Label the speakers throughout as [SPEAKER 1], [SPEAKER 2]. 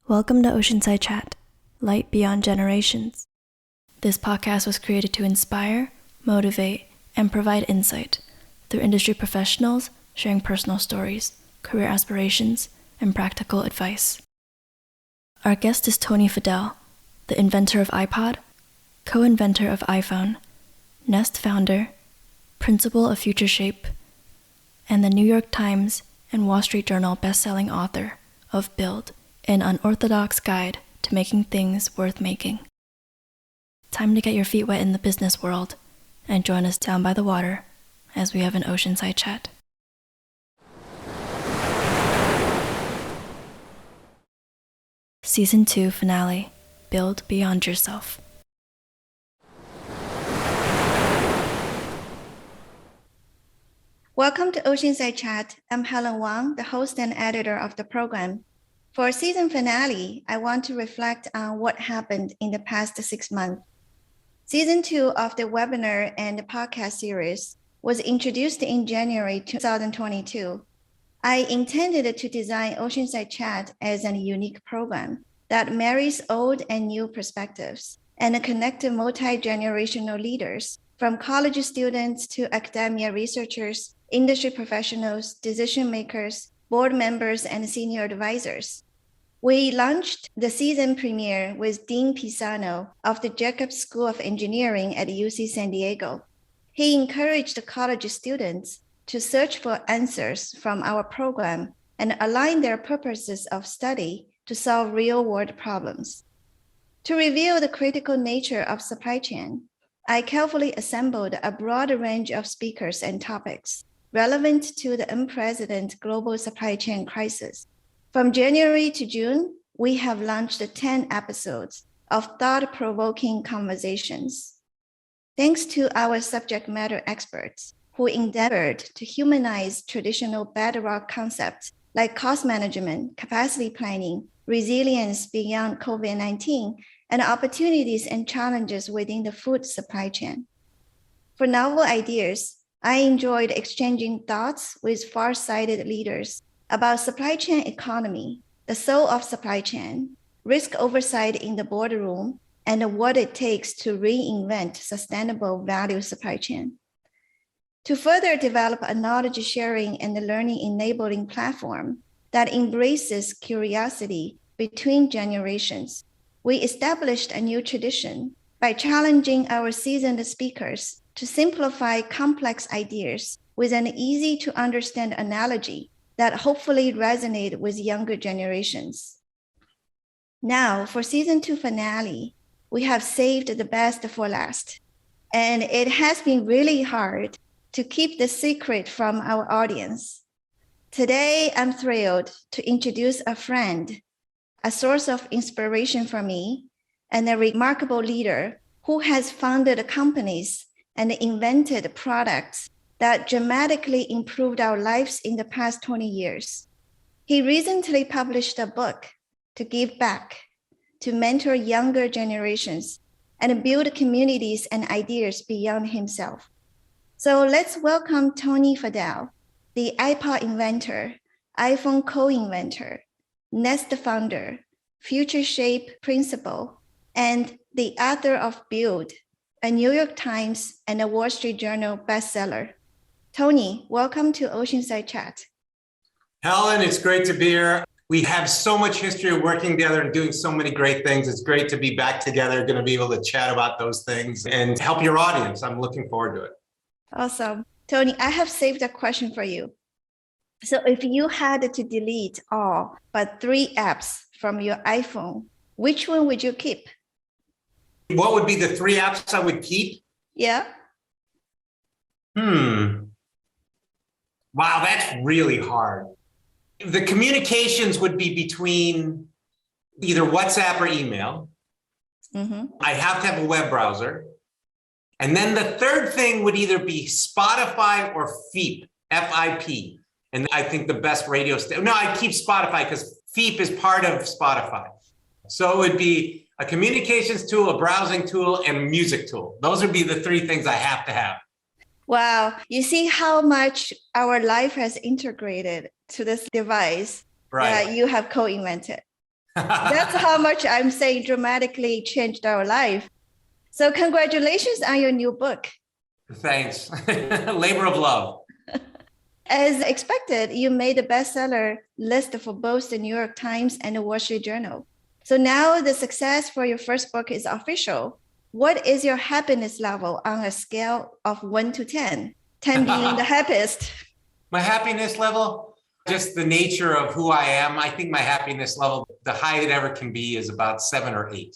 [SPEAKER 1] Welcome to Oceanside Chat, Light Beyond Generations. This podcast was created to inspire, motivate, and provide insight through industry professionals sharing personal stories, career aspirations, and practical advice. Our guest is Tony Fadell, the inventor of iPod, co-inventor of iPhone, Nest founder, principal of Future Shape, and the New York Times and Wall Street Journal bestselling author of Build, an unorthodox guide to making things worth making. Time to get your feet wet in the business world and join us down by the water as we have an oceanside chat. Season 2 finale, Build Beyond Yourself.
[SPEAKER 2] Welcome to Oceanside Chat. I'm Helen Wang, the host and editor of the program. For our season finale, I want to reflect on what happened in the past 6 months. Season 2 of the webinar and the podcast series was introduced in January 2022. I intended to design Oceanside Chat as a unique program that marries old and new perspectives and connects multi-generational leaders from college students to academia researchers, industry professionals, decision makers, board members, and senior advisors. We launched the season premiere with Dean Pisano of the Jacobs School of Engineering at UC San Diego. He encouraged college students to search for answers from our program and align their purposes of study to solve real-world problems. To reveal the critical nature of supply chain, I carefully assembled a broad range of speakers and topics relevant to the unprecedented global supply chain crisis. From January to June, we have launched 10 episodes of thought-provoking conversations. Thanks to our subject matter experts who endeavored to humanize traditional bedrock concepts like cost management, capacity planning, resilience beyond COVID-19, and opportunities and challenges within the food supply chain. For novel ideas, I enjoyed exchanging thoughts with far-sighted leaders about supply chain economy, the soul of supply chain, risk oversight in the boardroom, and what it takes to reinvent sustainable value supply chain. To further develop a knowledge sharing and learning enabling platform that embraces curiosity between generations, we established a new tradition by challenging our seasoned speakers to simplify complex ideas with an easy-to-understand analogy that hopefully resonate with younger generations. Now, for season 2 finale, we have saved the best for last, and it has been really hard to keep the secret from our audience. Today, I'm thrilled to introduce a friend, a source of inspiration for me, and a remarkable leader who has founded companies and invented products that dramatically improved our lives in the past 20 years. He recently published a book to give back, to mentor younger generations, and build communities and ideas beyond himself. So let's welcome Tony Fadell, the iPod inventor, iPhone co-inventor, Nest founder, Future Shape principal, and the author of Build, a New York Times and a Wall Street Journal bestseller. Tony, welcome to Oceanside Chat.
[SPEAKER 3] Helen, it's great to be here. We have so much history of working together and doing so many great things. It's great to be back together, going to be able to chat about those things and help your audience. I'm looking forward to it.
[SPEAKER 2] Awesome. Tony, I have saved a question for you. So if you had to delete all but 3 apps from your iPhone, which one would you keep?
[SPEAKER 3] What would be the 3 apps I would keep?
[SPEAKER 2] Yeah.
[SPEAKER 3] Wow, that's really hard. The communications would be between either WhatsApp or email. I'd have to have a web browser. And then the third thing would either be Spotify or FEEP, F-I-P. And I think the best radio station. No, I'd keep Spotify because FEEP is part of Spotify. So it would be a communications tool, a browsing tool, and a music tool. Those would be the 3 things I have to have.
[SPEAKER 2] Wow. You see how much our life has integrated to this device that you have co-invented. That's how much I'm saying dramatically changed our life. So congratulations on your new book.
[SPEAKER 3] Thanks. Labor of love.
[SPEAKER 2] As expected, you made the bestseller list for both the New York Times and the Wall Street Journal. So now the success for your first book is official. What is your happiness level on a scale of 1 to 10? 10 being the happiest.
[SPEAKER 3] My happiness level, just the nature of who I am. I think my happiness level, the high it ever can be, is about 7 or 8.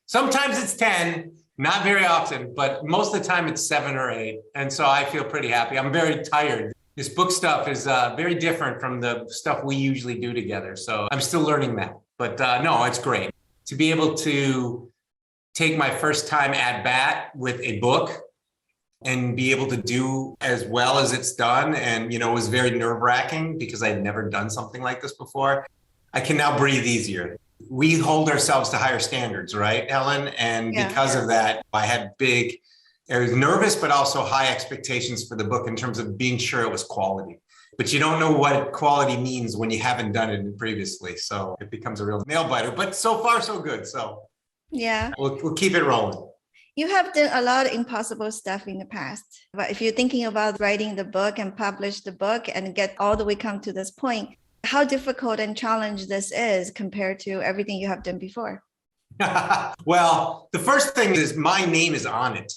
[SPEAKER 3] Sometimes it's 10, not very often, but most of the time it's 7 or 8. And so I feel pretty happy. I'm very tired. This book stuff is very different from the stuff we usually do together. So I'm still learning that. But no, it's great to be able to take my first time at bat with a book and be able to do as well as it's done. And, it was very nerve-wracking because I had never done something like this before. I can now breathe easier. We hold ourselves to higher standards, right, Helen? And because of that, I was nervous, but also high expectations for the book in terms of being sure it was quality. But you don't know what quality means when you haven't done it previously. So it becomes a real nail biter, but so far so good. So
[SPEAKER 2] yeah,
[SPEAKER 3] we'll keep it rolling.
[SPEAKER 2] You have done a lot of impossible stuff in the past. But if you're thinking about writing the book and publish the book and get all the way come to this point, how difficult and challenging this is compared to everything you have done before?
[SPEAKER 3] Well, the first thing is my name is on it,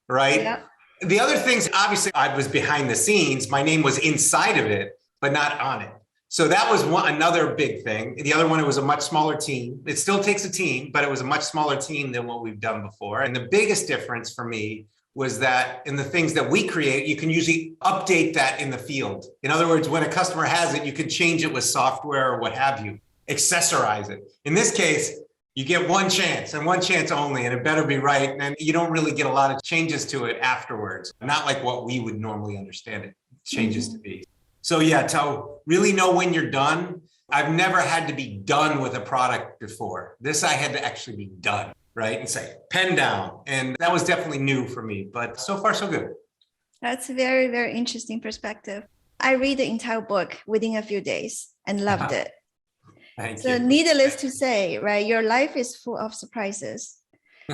[SPEAKER 3] right? Yeah. The other things, obviously, I was behind the scenes. My name was inside of it, but not on it. So that was another big thing. The other one, it was a much smaller team. It still takes a team, but it was a much smaller team than what we've done before. And the biggest difference for me was that in the things that we create, you can usually update that in the field. In other words, when a customer has it, you can change it with software or what have you, accessorize it. In this case, you get one chance and one chance only, and it better be right. And you don't really get a lot of changes to it afterwards. Not like what we would normally understand it changes to be. So yeah, to really know when you're done, I've never had to be done with a product before. This I had to actually be done, right? And say, pen down. And that was definitely new for me, but so far so good.
[SPEAKER 2] That's a very, very interesting perspective. I read the entire book within a few days and loved it.
[SPEAKER 3] Thank
[SPEAKER 2] you. Needless to say, right, your life is full of surprises.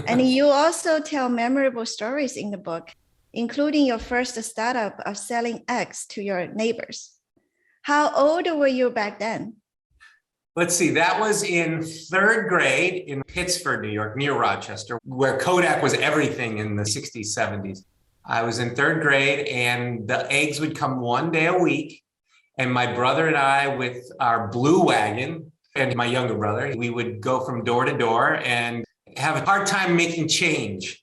[SPEAKER 2] And you also tell memorable stories in the book, including your first startup of selling eggs to your neighbors. How old were you back then?
[SPEAKER 3] Let's see, that was in 3rd grade in Pittsford, New York, near Rochester, where Kodak was everything in the 60s, 70s. I was in 3rd grade and the eggs would come one day a week. And my brother and I, with our blue wagon and my younger brother, we would go from door to door and have a hard time making change.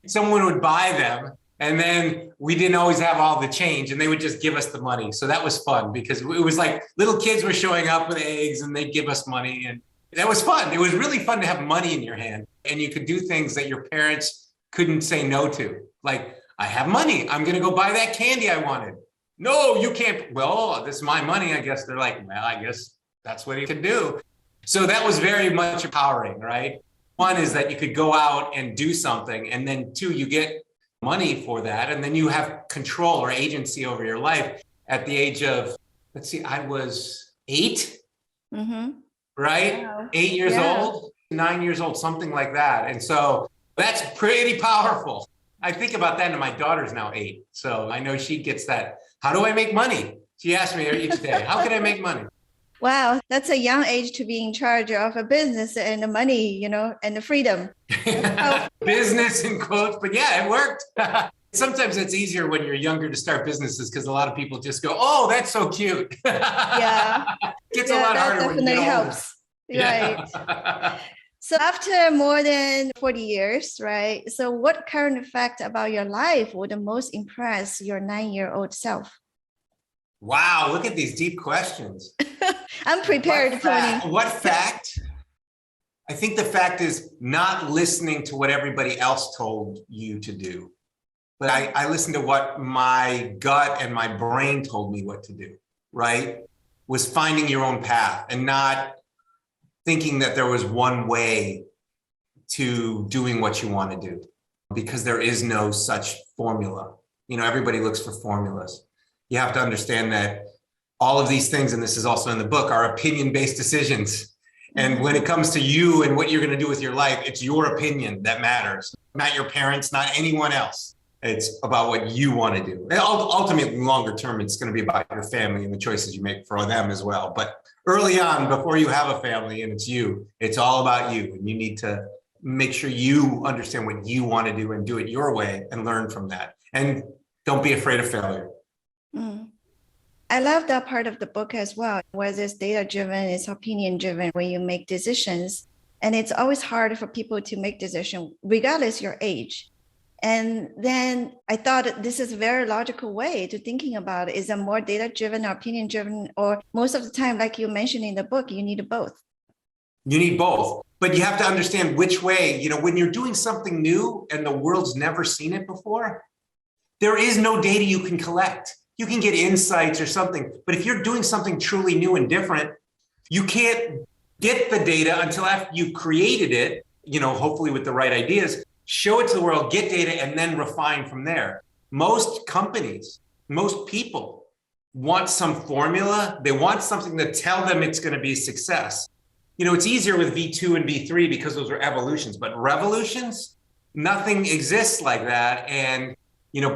[SPEAKER 3] Someone would buy them, and then we didn't always have all the change, and they would just give us the money. So that was fun because it was like little kids were showing up with eggs and they'd give us money, and that was fun. It was really fun to have money in your hand, and you could do things that your parents couldn't say no to. Like, I have money. I'm going to go buy that candy I wanted. No, you can't. Well, this is my money. I guess they're like, well, I guess that's what you can do. So that was very much empowering, right? One is that you could go out and do something. And then 2, you get money for that. And then you have control or agency over your life at the age of, let's see, I was 8, right? Wow. 8 years old, 9 years old, something like that. And so that's pretty powerful. I think about that, and my daughter's now 8. So I know she gets that. How do I make money? She asks me each day, how can I make money?
[SPEAKER 2] Wow, that's a young age to be in charge of a business and the money, and the freedom.
[SPEAKER 3] Business in quotes, but yeah, it worked. Sometimes it's easier when you're younger to start businesses because a lot of people just go, oh, that's so cute.
[SPEAKER 2] Yeah.
[SPEAKER 3] It gets a lot harder when you get older.
[SPEAKER 2] Helps. Right. Yeah. So after more than 40 years, right? So what current fact about your life would most impress your 9-year-old self?
[SPEAKER 3] Wow, look at these deep questions.
[SPEAKER 2] I'm prepared, Tony.
[SPEAKER 3] What fact? I think the fact is not listening to what everybody else told you to do. But I listened to what my gut and my brain told me what to do, right? Was finding your own path and not thinking that there was one way to doing what you want to do, because there is no such formula. Everybody looks for formulas. You have to understand that all of these things, and this is also in the book, are opinion-based decisions. And when it comes to you and what you're going to do with your life, it's your opinion that matters, not your parents, not anyone else. It's about what you want to do. And ultimately, longer term, it's going to be about your family and the choices you make for them as well. But early on, before you have a family and it's you, it's all about you. And you need to make sure you understand what you want to do and do it your way and learn from that. And don't be afraid of failure.
[SPEAKER 2] I love that part of the book as well, whether it's data-driven, it's opinion-driven when you make decisions. And it's always hard for people to make decisions, regardless your age. And then I thought this is a very logical way to thinking about it. Is it more data-driven or opinion-driven? Or most of the time, like you mentioned in the book, you need both.
[SPEAKER 3] You need both, but you have to understand which way, when you're doing something new and the world's never seen it before, there is no data you can collect. You can get insights or something, but if you're doing something truly new and different, you can't get the data until after you created it, hopefully with the right ideas, show it to the world, get data, and then refine from there. Most companies, most people want some formula. They want something to tell them it's going to be a success. It's easier with V2 and V3 because those are evolutions, but revolutions, nothing exists like that. And,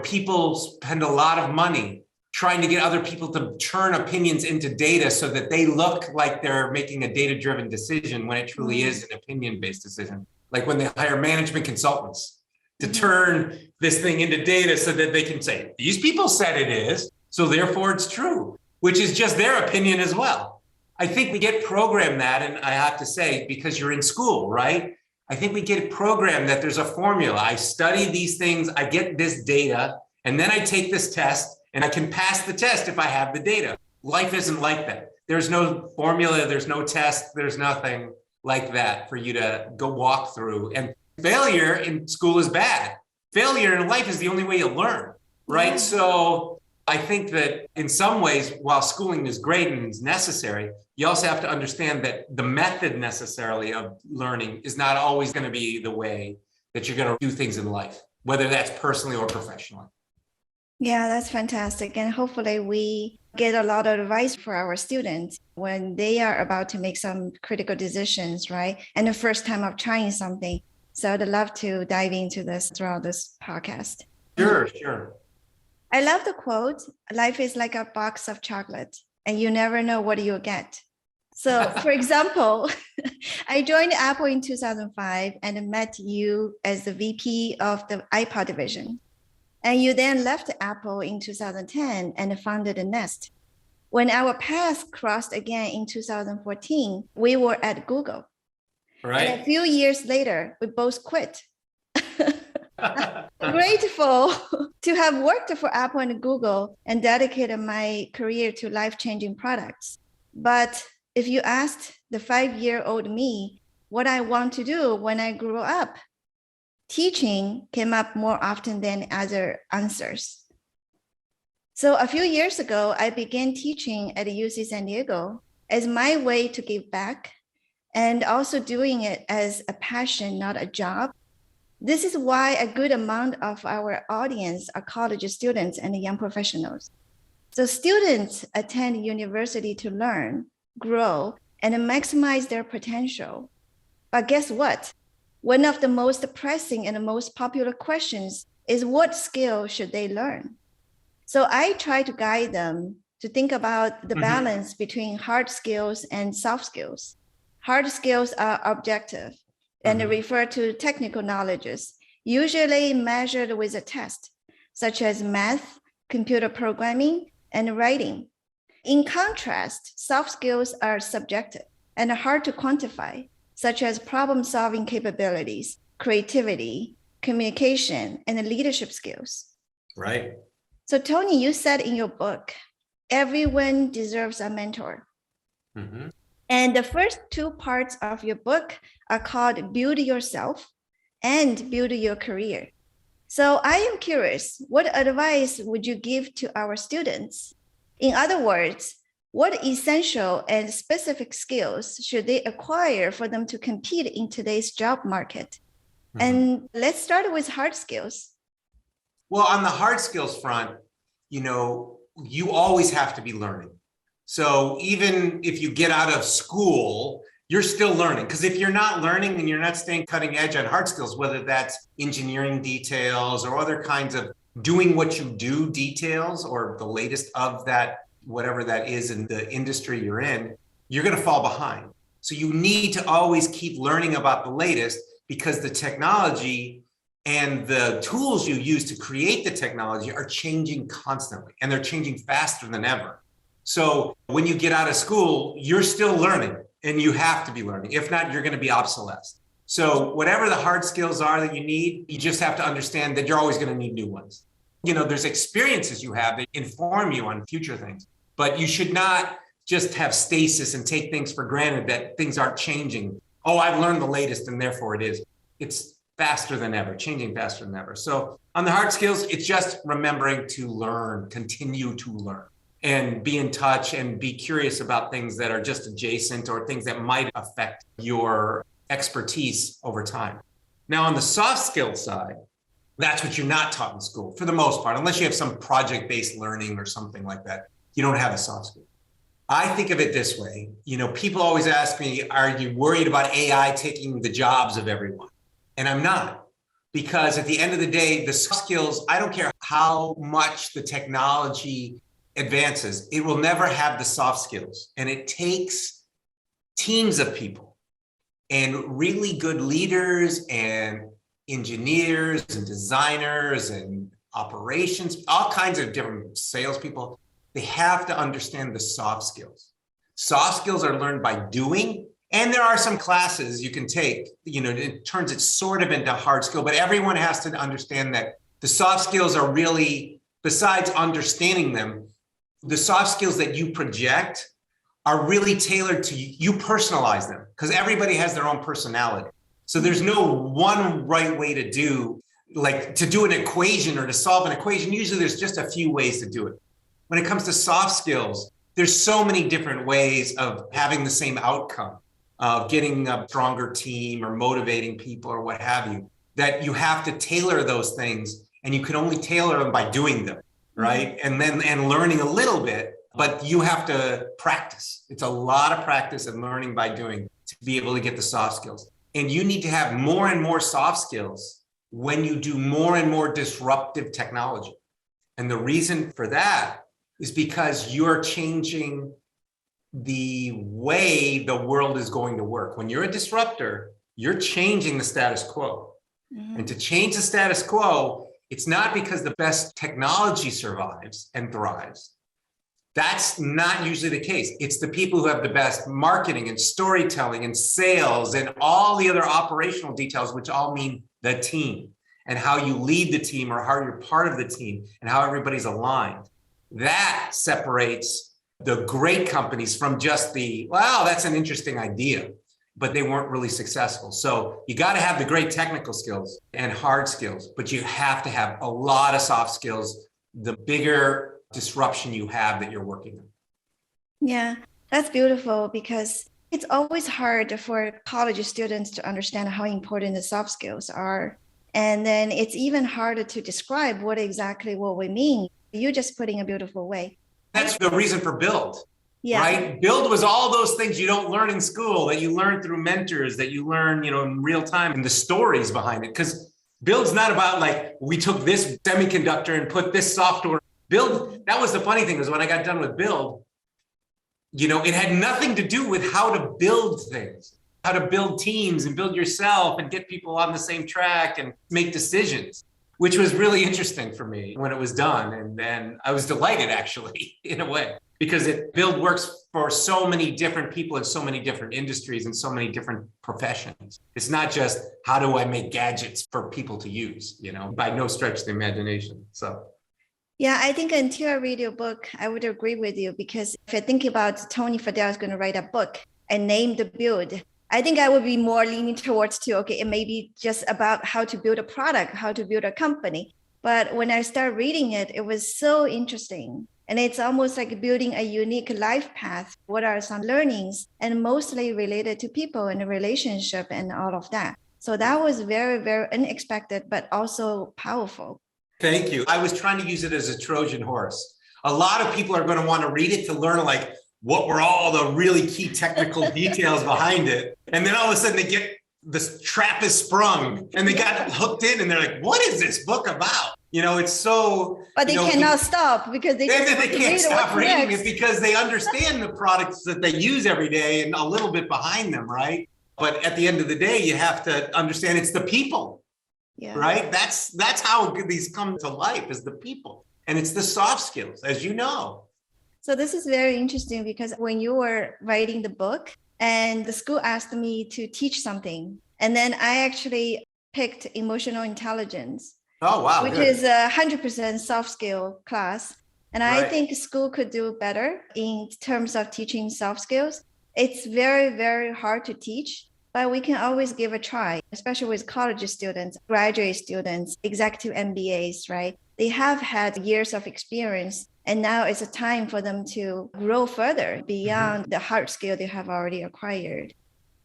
[SPEAKER 3] people spend a lot of money trying to get other people to turn opinions into data so that they look like they're making a data-driven decision when it truly is an opinion-based decision. Like when they hire management consultants to turn this thing into data so that they can say, these people said it is, so therefore it's true, which is just their opinion as well. I think we get programmed that, and I have to say, because you're in school, right? I think we get programmed that there's a formula. I study these things, I get this data, and then I take this test, and I can pass the test if I have the data. Life isn't like that. There's no formula, there's no test, there's nothing like that for you to go walk through. And failure in school is bad. Failure in life is the only way you learn, right? So I think that in some ways, while schooling is great and is necessary, you also have to understand that the method necessarily of learning is not always going to be the way that you're going to do things in life, whether that's personally or professionally.
[SPEAKER 2] Yeah, that's fantastic. And hopefully we get a lot of advice for our students when they are about to make some critical decisions, right? And the first time of trying something. So I'd love to dive into this throughout this podcast.
[SPEAKER 3] Sure.
[SPEAKER 2] I love the quote, life is like a box of chocolate and you never know what you'll get. So for example, I joined Apple in 2005 and met you as the VP of the iPod division. And you then left Apple in 2010 and founded Nest. When our paths crossed again in 2014, we were at Google.
[SPEAKER 3] Right.
[SPEAKER 2] And a few years later, we both quit. Grateful to have worked for Apple and Google and dedicated my career to life-changing products. But if you asked the 5-year-old me what I want to do when I grew up, teaching came up more often than other answers. So a few years ago, I began teaching at UC San Diego as my way to give back and also doing it as a passion, not a job. This is why a good amount of our audience are college students and young professionals. So students attend university to learn, grow, and maximize their potential. But guess what? One of the most pressing and the most popular questions is what skill should they learn? So I try to guide them to think about the balance between hard skills and soft skills. Hard skills are objective and refer to technical knowledges, usually measured with a test, such as math, computer programming, and writing. In contrast, soft skills are subjective and hard to quantify, such as problem-solving capabilities, creativity, communication, and leadership skills.
[SPEAKER 3] Right.
[SPEAKER 2] So Tony, you said in your book, everyone deserves a mentor. And the first two parts of your book are called Build Yourself and Build Your Career. So I am curious, what advice would you give to our students? In other words, what essential and specific skills should they acquire for them to compete in today's job market? And let's start with hard skills.
[SPEAKER 3] Well, on the hard skills front, you always have to be learning. So even if you get out of school, you're still learning. Because if you're not learning and you're not staying cutting edge on hard skills, whether that's engineering details or other kinds of doing what you do details or the latest of that, whatever that is in the industry you're in, you're going to fall behind. So you need to always keep learning about the latest, because the technology and the tools you use to create the technology are changing constantly, and they're changing faster than ever. So when you get out of school, you're still learning, and you have to be learning. If not, you're going to be obsolete. So whatever the hard skills are that you need, you just have to understand that you're always going to need new ones. There's experiences you have that inform you on future things, but you should not just have stasis and take things for granted that things aren't changing. Oh, I've learned the latest and therefore it is. It's faster than ever, changing faster than ever. So on the hard skills, it's just remembering to learn, continue to learn, and be in touch and be curious about things that are just adjacent or things that might affect your expertise over time. Now, on the soft skills side, that's what you're not taught in school for the most part, unless you have some project-based learning or something like that. You don't have a soft skill. I think of it this way. People always ask me, are you worried about AI taking the jobs of everyone? And I'm not, because at the end of the day, the soft skills, I don't care how much the technology advances, it will never have the soft skills. And it takes teams of people and really good leaders and engineers and designers and operations, all kinds of different salespeople. They have to understand the soft skills. Soft skills are learned by doing, and there are some classes you can take, it turns it sort of into hard skill, but everyone has to understand that the soft skills are really, besides understanding them, the soft skills that you project are really tailored to you. You personalize them because everybody has their own personality. So there's no one right way to do, like to do an equation or to solve an equation. Usually there's just a few ways to do it. When it comes to soft skills, there's so many different ways of having the same outcome, of getting a stronger team or motivating people or what have you, that you have to tailor those things, and you can only tailor them by doing them, right? And learning a little bit, but you have to practice. It's a lot of practice and learning by doing to be able to get the soft skills. And you need to have more and more soft skills when you do more and more disruptive technology. And the reason for that is because you're changing the way the world is going to work. When you're a disruptor, you're changing the status quo. And to change the status quo, it's not because the best technology survives and thrives. That's not usually the case. It's the people who have the best marketing and storytelling and sales and all the other operational details, which all mean the team and how you lead the team or how you're part of the team and how everybody's aligned. That separates the great companies from just wow, that's an interesting idea, but they weren't really successful. So you got to have the great technical skills and hard skills, but you have to have a lot of soft skills, the bigger disruption you have that you're working on.
[SPEAKER 2] Yeah, that's beautiful, because it's always hard for college students to understand how important the soft skills are. And then it's even harder to describe what we mean. You're just putting a beautiful way.
[SPEAKER 3] That's the reason for Build,
[SPEAKER 2] yeah.
[SPEAKER 3] Right? Build was all those things you don't learn in school, that you learn through mentors, that you learn, in real time, and the stories behind it. Because Build's not about like, we took this semiconductor and put this software. Build, that was the funny thing, was when I got done with Build, it had nothing to do with how to build things, how to build teams and build yourself and get people on the same track and make decisions, which was really interesting for me when it was done. And then I was delighted, actually, in a way, because Build works for so many different people in so many different industries and so many different professions. It's not just how do I make gadgets for people to use, by no stretch of the imagination. So.
[SPEAKER 2] Yeah, I think until I read your book, I would agree with you, because if I think about Tony Fadell is going to write a book and name the Build, I think I would be more leaning towards it may be just about how to build a product, how to build a company. But when I started reading it, it was so interesting. And it's almost like building a unique life path. What are some learnings, and mostly related to people and the relationship and all of that. So that was very, very unexpected, but also powerful.
[SPEAKER 3] Thank you. I was trying to use it as a Trojan horse. A lot of people are going to want to read it to learn, like, what were all the really key technical details behind it. And then all of a sudden this trap is sprung and they got hooked in and they're like, what is this book about? It's so.
[SPEAKER 2] But they cannot stop because they
[SPEAKER 3] can't stop reading it because they understand the products that they use every day and a little bit behind them, right? But at the end of the day, you have to understand it's the people, right? That's how these come to life, is the people. And it's the soft skills, as you know.
[SPEAKER 2] So this is very interesting because when you were writing the book and the school asked me to teach something, and then I actually picked emotional intelligence.
[SPEAKER 3] Oh, wow.
[SPEAKER 2] Which is a 100% soft skill class. And I think school could do better in terms of teaching soft skills. It's very, very hard to teach, but we can always give a try, especially with college students, graduate students, executive MBAs, right? They have had years of experience. And now it's a time for them to grow further beyond the hard skill they have already acquired.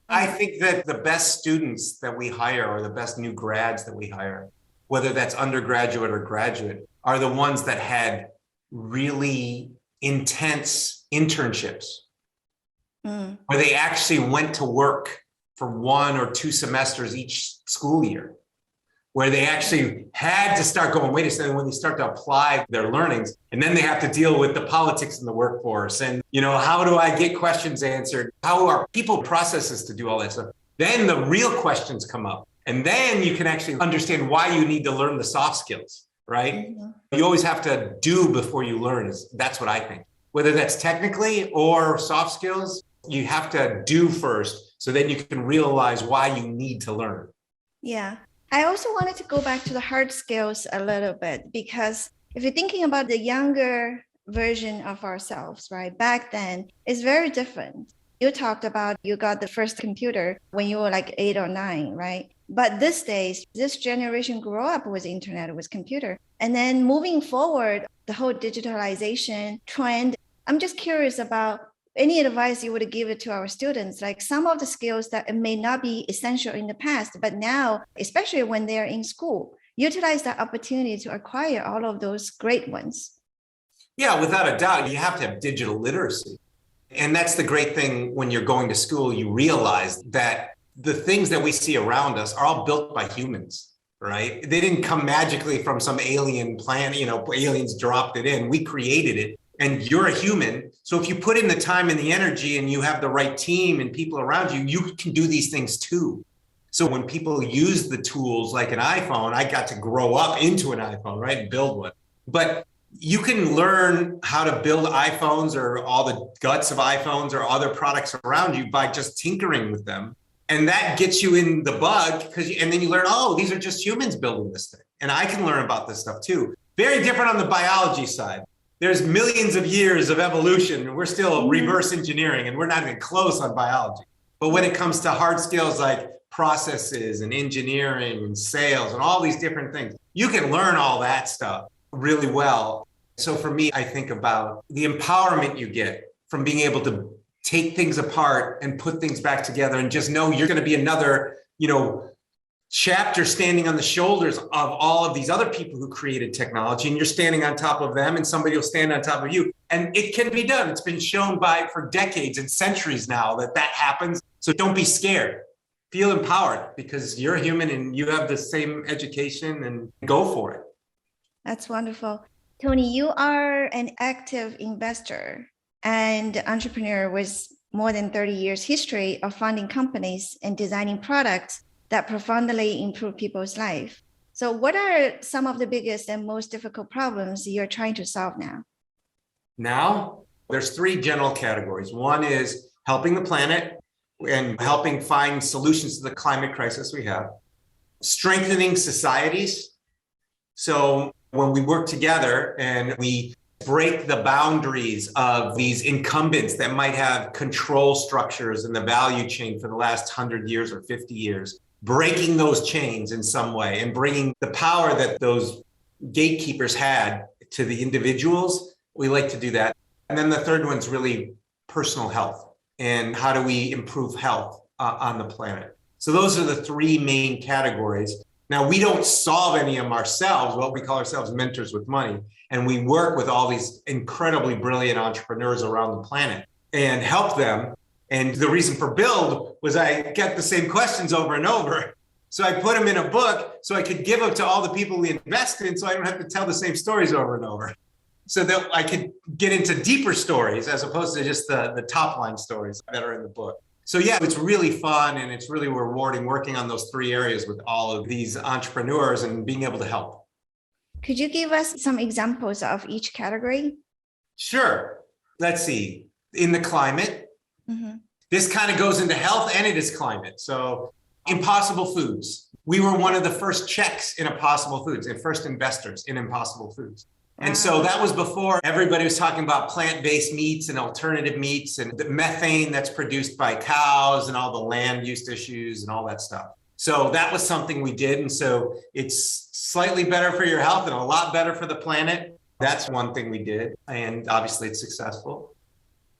[SPEAKER 3] I think that the best students that we hire, or the best new grads that we hire, whether that's undergraduate or graduate, are the ones that had really intense internships where they actually went to work for 1 or 2 semesters each school year, where they actually had to start going, wait a second, when they start to apply their learnings, and then they have to deal with the politics in the workforce. And, how do I get questions answered? How are people processes to do all that stuff? Then the real questions come up. And then you can actually understand why you need to learn the soft skills, right? You always have to do before you learn. That's what I think. Whether that's technically or soft skills, you have to do first, so then you can realize why you need to learn.
[SPEAKER 2] Yeah. I also wanted to go back to the hard skills a little bit, because if you're thinking about the younger version of ourselves, right, back then, it's very different. You talked about you got the first computer when you were like 8 or 9, right? But these days, this generation grew up with internet, with computer. And then moving forward, the whole digitalization trend, I'm just curious about any advice you would give it to our students, like some of the skills that may not be essential in the past, but now, especially when they're in school, utilize that opportunity to acquire all of those great ones.
[SPEAKER 3] Yeah, without a doubt, you have to have digital literacy. And that's the great thing when you're going to school, you realize that the things that we see around us are all built by humans, right? They didn't come magically from some alien planet, aliens dropped it in. We created it. And you're a human. So if you put in the time and the energy and you have the right team and people around you, you can do these things too. So when people use the tools like an iPhone, I got to grow up into an iPhone, right? And build one. But you can learn how to build iPhones or all the guts of iPhones or other products around you by just tinkering with them. And that gets you in the bug, and then you learn, oh, these are just humans building this thing. And I can learn about this stuff too. Very different on the biology side. There's millions of years of evolution. We're still reverse engineering, and we're not even close on biology. But when it comes to hard skills like processes and engineering and sales and all these different things, you can learn all that stuff really well. So for me, I think about the empowerment you get from being able to take things apart and put things back together and just know you're going to be another, chapter standing on the shoulders of all of these other people who created technology, and you're standing on top of them and somebody will stand on top of you. And it can be done. It's been shown for decades and centuries now that happens. So don't be scared. Feel empowered because you're a human and you have the same education, and go for it.
[SPEAKER 2] That's wonderful. Tony, you are an active investor and entrepreneur with more than 30 years history of founding companies and designing products that profoundly improve people's life. So what are some of the biggest and most difficult problems you're trying to solve now?
[SPEAKER 3] Now, there's 3 general categories. One is helping the planet and helping find solutions to the climate crisis we have. Strengthening societies. So when we work together and we break the boundaries of these incumbents that might have control structures in the value chain for the last 100 years or 50 years, breaking those chains in some way and bringing the power that those gatekeepers had to the individuals, we like to do that. And then the third one's really personal health and how do we improve health on the planet. So those are the 3 main categories. Now, we don't solve any of them ourselves. Well, we call ourselves mentors with money. And we work with all these incredibly brilliant entrepreneurs around the planet. and help them. And the reason for build was I get the same questions over and over. So I put them in a book so I could give them to all the people we invest in so I don't have to tell the same stories over and over. So that I could get into deeper stories as opposed to just the top line stories that are in the book. So yeah, it's really fun and it's really rewarding working on those 3 areas with all of these entrepreneurs and being able to help.
[SPEAKER 2] Could you give us some examples of each category?
[SPEAKER 3] Sure. Let's see. In the climate, this kind of goes into health and it is climate. So Impossible Foods. We were one of the first checks in Impossible Foods and first investors in Impossible Foods. And so that was before everybody was talking about plant-based meats and alternative meats and the methane that's produced by cows and all the land use issues and all that stuff. So that was something we did. And so it's slightly better for your health and a lot better for the planet. That's one thing we did. And obviously it's successful.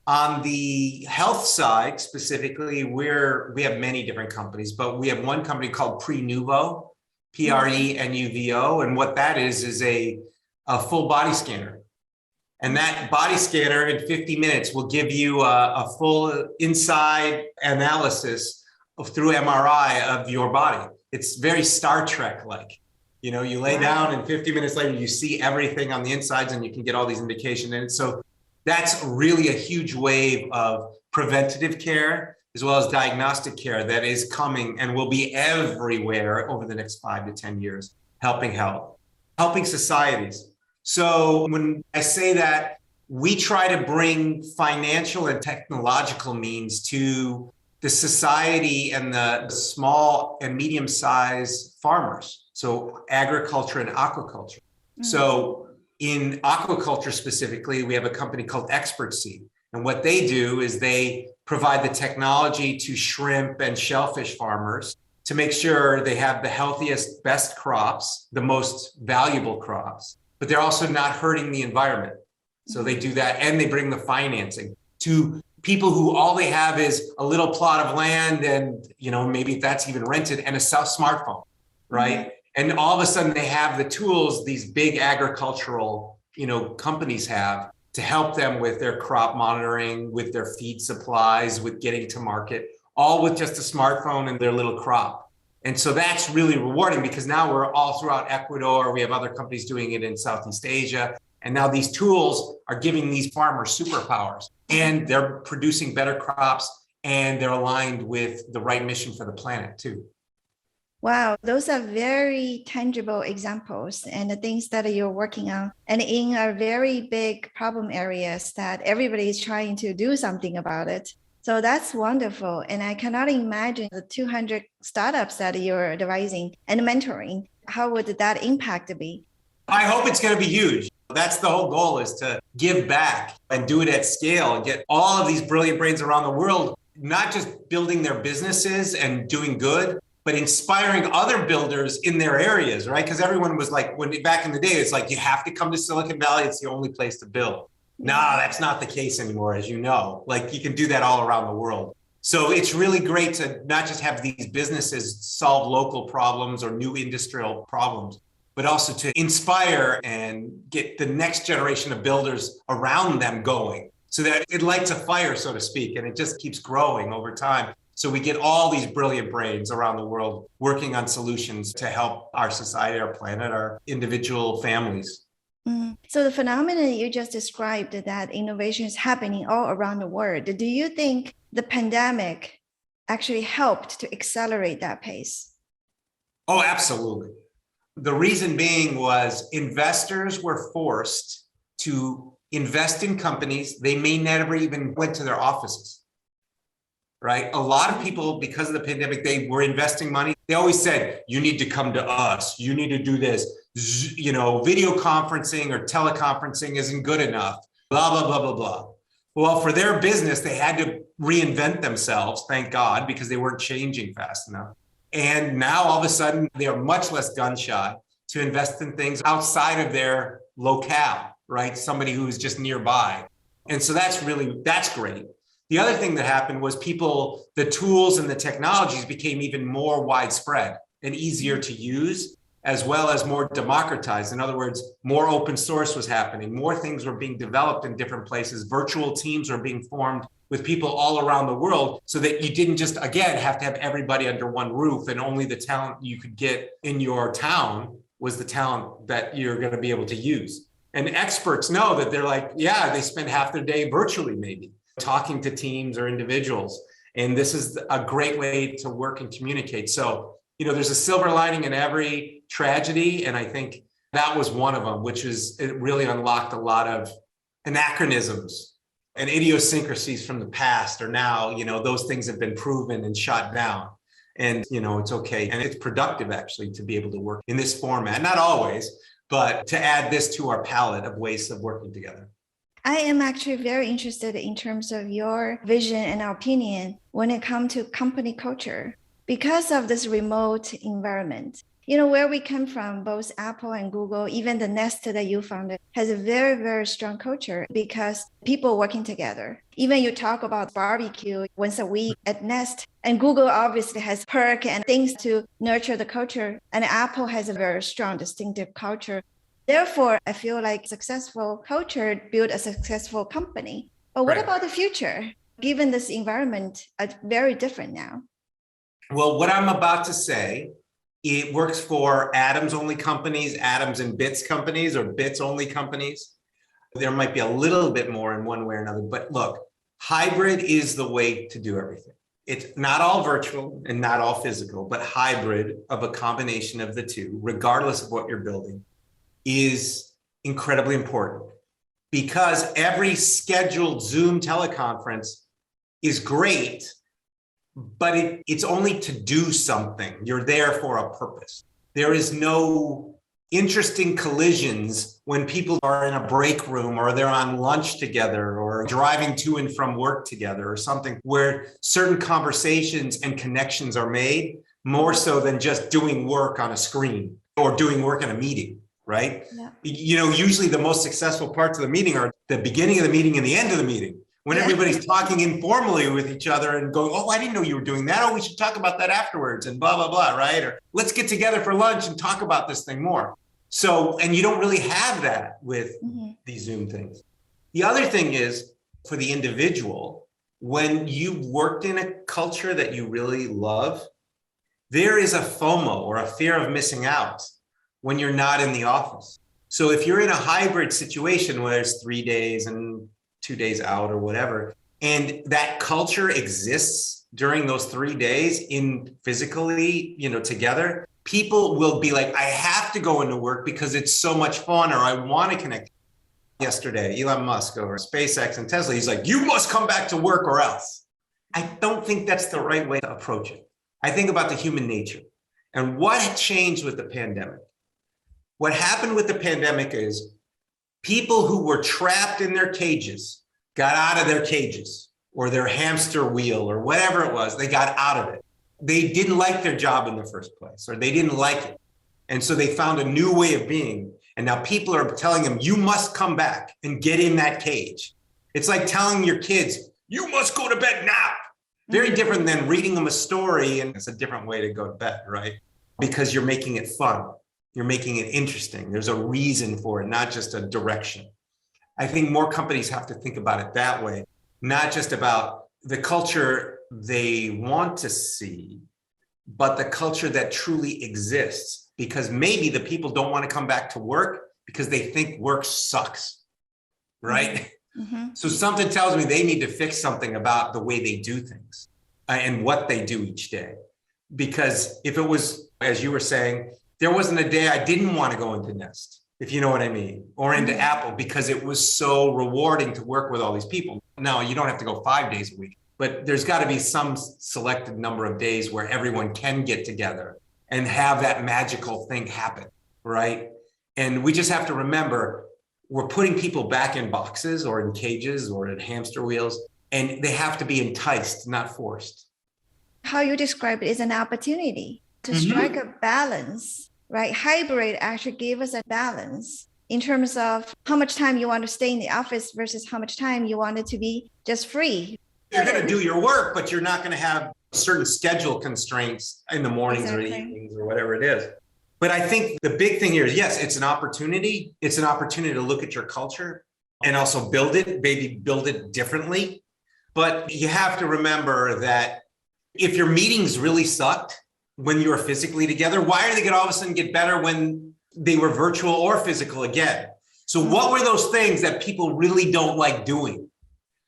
[SPEAKER 3] On the health side, specifically, we have many different companies, but we have one company called Prenuvo, Prenuvo. And what that is a full body scanner. And that body scanner in 50 minutes will give you a full inside analysis through MRI of your body. It's very Star Trek-like. You know, you lay down and 50 minutes later, you see everything on the insides and you can get all these indications. And so that's really a huge wave of preventative care as well as diagnostic care that is coming and will be everywhere over the next 5 to 10 years, helping health, helping societies. So when I say that, we try to bring financial and technological means to the society and the small and medium-sized farmers. So agriculture and aquaculture. So in aquaculture specifically, we have a company called Expertseed. And what they do is they provide the technology to shrimp and shellfish farmers to make sure they have the healthiest, best crops, the most valuable crops, but they're also not hurting the environment. So they do that and they bring the financing to people who all they have is a little plot of land and, you know, maybe that's even rented and a smartphone, right? And all of a sudden they have the tools these big agricultural, you know, companies have to help them with their crop monitoring, with their feed supplies, with getting to market, all with just a smartphone and their little crop. And so that's really rewarding because now we're all throughout Ecuador. We have other companies doing it in Southeast Asia. And now these tools are giving these farmers superpowers and they're producing better crops and they're aligned with the right mission for the planet too.
[SPEAKER 2] Wow, those are very tangible examples and the things that you're working on and in a very big problem areas that everybody is trying to do something about it. So that's wonderful. And I cannot imagine the 200 startups that you're advising and mentoring. How would that impact be?
[SPEAKER 3] I hope it's going to be huge. That's the whole goal, is to give back and do it at scale and get all of these brilliant brains around the world, not just building their businesses and doing good, but inspiring other builders in their areas, right? Because everyone was like, when back in the day, it's like, you have to come to Silicon Valley. It's the only place to build. No, that's not the case anymore, as you know. Like, you can do that all around the world. So it's really great to not just have these businesses solve local problems or new industrial problems, but also to inspire and get the next generation of builders around them going so that it lights a fire, so to speak, and it just keeps growing over time. So we get all these brilliant brains around the world working on solutions to help our society, our planet, our individual families.
[SPEAKER 2] So the phenomenon you just described, that innovation is happening all around the world, do you think the pandemic actually helped to accelerate that pace?
[SPEAKER 3] Oh, absolutely. The reason being was investors were forced to invest in companies they may never even went to their offices. Right? A lot of people, because of the pandemic, they were investing money. They always said, you need to come to us. You need to do this. You know, video conferencing or teleconferencing isn't good enough. Blah, blah, blah, blah, blah. Well, for their business, they had to reinvent themselves, thank God, because they weren't changing fast enough. And now all of a sudden, they are much less gun shy to invest in things outside of their locale, right? Somebody who's just nearby. And so that's great. The other thing that happened was the tools and the technologies became even more widespread and easier to use as well as more democratized. In other words, more open source was happening. More things were being developed in different places. Virtual teams are being formed with people all around the world so that you didn't just, again, have to have everybody under one roof and only the talent you could get in your town was the talent that you're going to be able to use. And experts know that they're like, yeah, they spend half their day virtually, maybe talking to teams or individuals. And this is a great way to work and communicate. So, there's a silver lining in every tragedy. And I think that was one of them, which is it really unlocked a lot of anachronisms and idiosyncrasies from the past or now, those things have been proven and shot down. And, it's okay. And it's productive actually to be able to work in this format, not always, but to add this to our palette of ways of working together.
[SPEAKER 2] I am actually very interested in terms of your vision and opinion when it comes to company culture. Because of this remote environment, where we come from, both Apple and Google, even the Nest that you founded, has a very, very strong culture because people working together. Even you talk about barbecue once a week at Nest, and Google obviously has perk and things to nurture the culture, and Apple has a very strong, distinctive culture. Therefore, I feel like successful culture build a successful company. But what about the future? Given this environment, it's very different now.
[SPEAKER 3] Well, what I'm about to say, it works for atoms-only companies, atoms and bits companies, or bits-only companies. There might be a little bit more in one way or another, but look, hybrid is the way to do everything. It's not all virtual and not all physical, but hybrid of a combination of the two, regardless of what you're building, is incredibly important because every scheduled Zoom teleconference is great, but it's only to do something. You're there for a purpose. There is no interesting collisions when people are in a break room or they're on lunch together or driving to and from work together or something where certain conversations and connections are made more so than just doing work on a screen or doing work in a meeting, right? Yeah. Usually the most successful parts of the meeting are the beginning of the meeting and the end of the meeting. When everybody's talking informally with each other and going, oh, I didn't know you were doing that. Oh, we should talk about that afterwards and blah, blah, blah, right? Or let's get together for lunch and talk about this thing more. So, and you don't really have that with these Zoom things. The other thing is for the individual, when you've worked in a culture that you really love, there is a FOMO or a fear of missing out when you're not in the office. So if you're in a hybrid situation where there's 3 days and 2 days out or whatever, and that culture exists during those 3 days in physically, together, people will be like, I have to go into work because it's so much fun, or I want to connect. Yesterday, Elon Musk over SpaceX and Tesla, he's like, you must come back to work or else. I don't think that's the right way to approach it. I think about the human nature and what had changed with the pandemic. What happened with the pandemic is people who were trapped in their cages got out of their cages or their hamster wheel or whatever it was. They got out of it. They didn't like their job in the first place, or they didn't like it. And so they found a new way of being. And now people are telling them, you must come back and get in that cage. It's like telling your kids, you must go to bed now. Very different than reading them a story. And it's a different way to go to bed, right? Because you're making it fun. You're making it interesting. There's a reason for it, not just a direction. I think more companies have to think about it that way, not just about the culture they want to see, but the culture that truly exists, because maybe the people don't want to come back to work because they think work sucks, right? So something tells me they need to fix something about the way they do things and what they do each day. Because if it was, as you were saying, there wasn't a day I didn't want to go into Nest, if you know what I mean, or into Apple, because it was so rewarding to work with all these people. Now, you don't have to go 5 days a week, but there's got to be some selected number of days where everyone can get together and have that magical thing happen, right? And we just have to remember, we're putting people back in boxes or in cages or in hamster wheels, and they have to be enticed, not forced.
[SPEAKER 2] How you describe it is an opportunity to strike a balance, right? Hybrid actually gave us a balance in terms of how much time you want to stay in the office versus how much time you want it to be just free.
[SPEAKER 3] You're going to do your work, but you're not going to have certain schedule constraints in the mornings or evenings or whatever it is. But I think the big thing here is, yes, it's an opportunity. It's an opportunity to look at your culture and also build it, maybe build it differently. But you have to remember that if your meetings really sucked when you were physically together, why are they going to all of a sudden get better when they were virtual or physical again? So what were those things that people really don't like doing?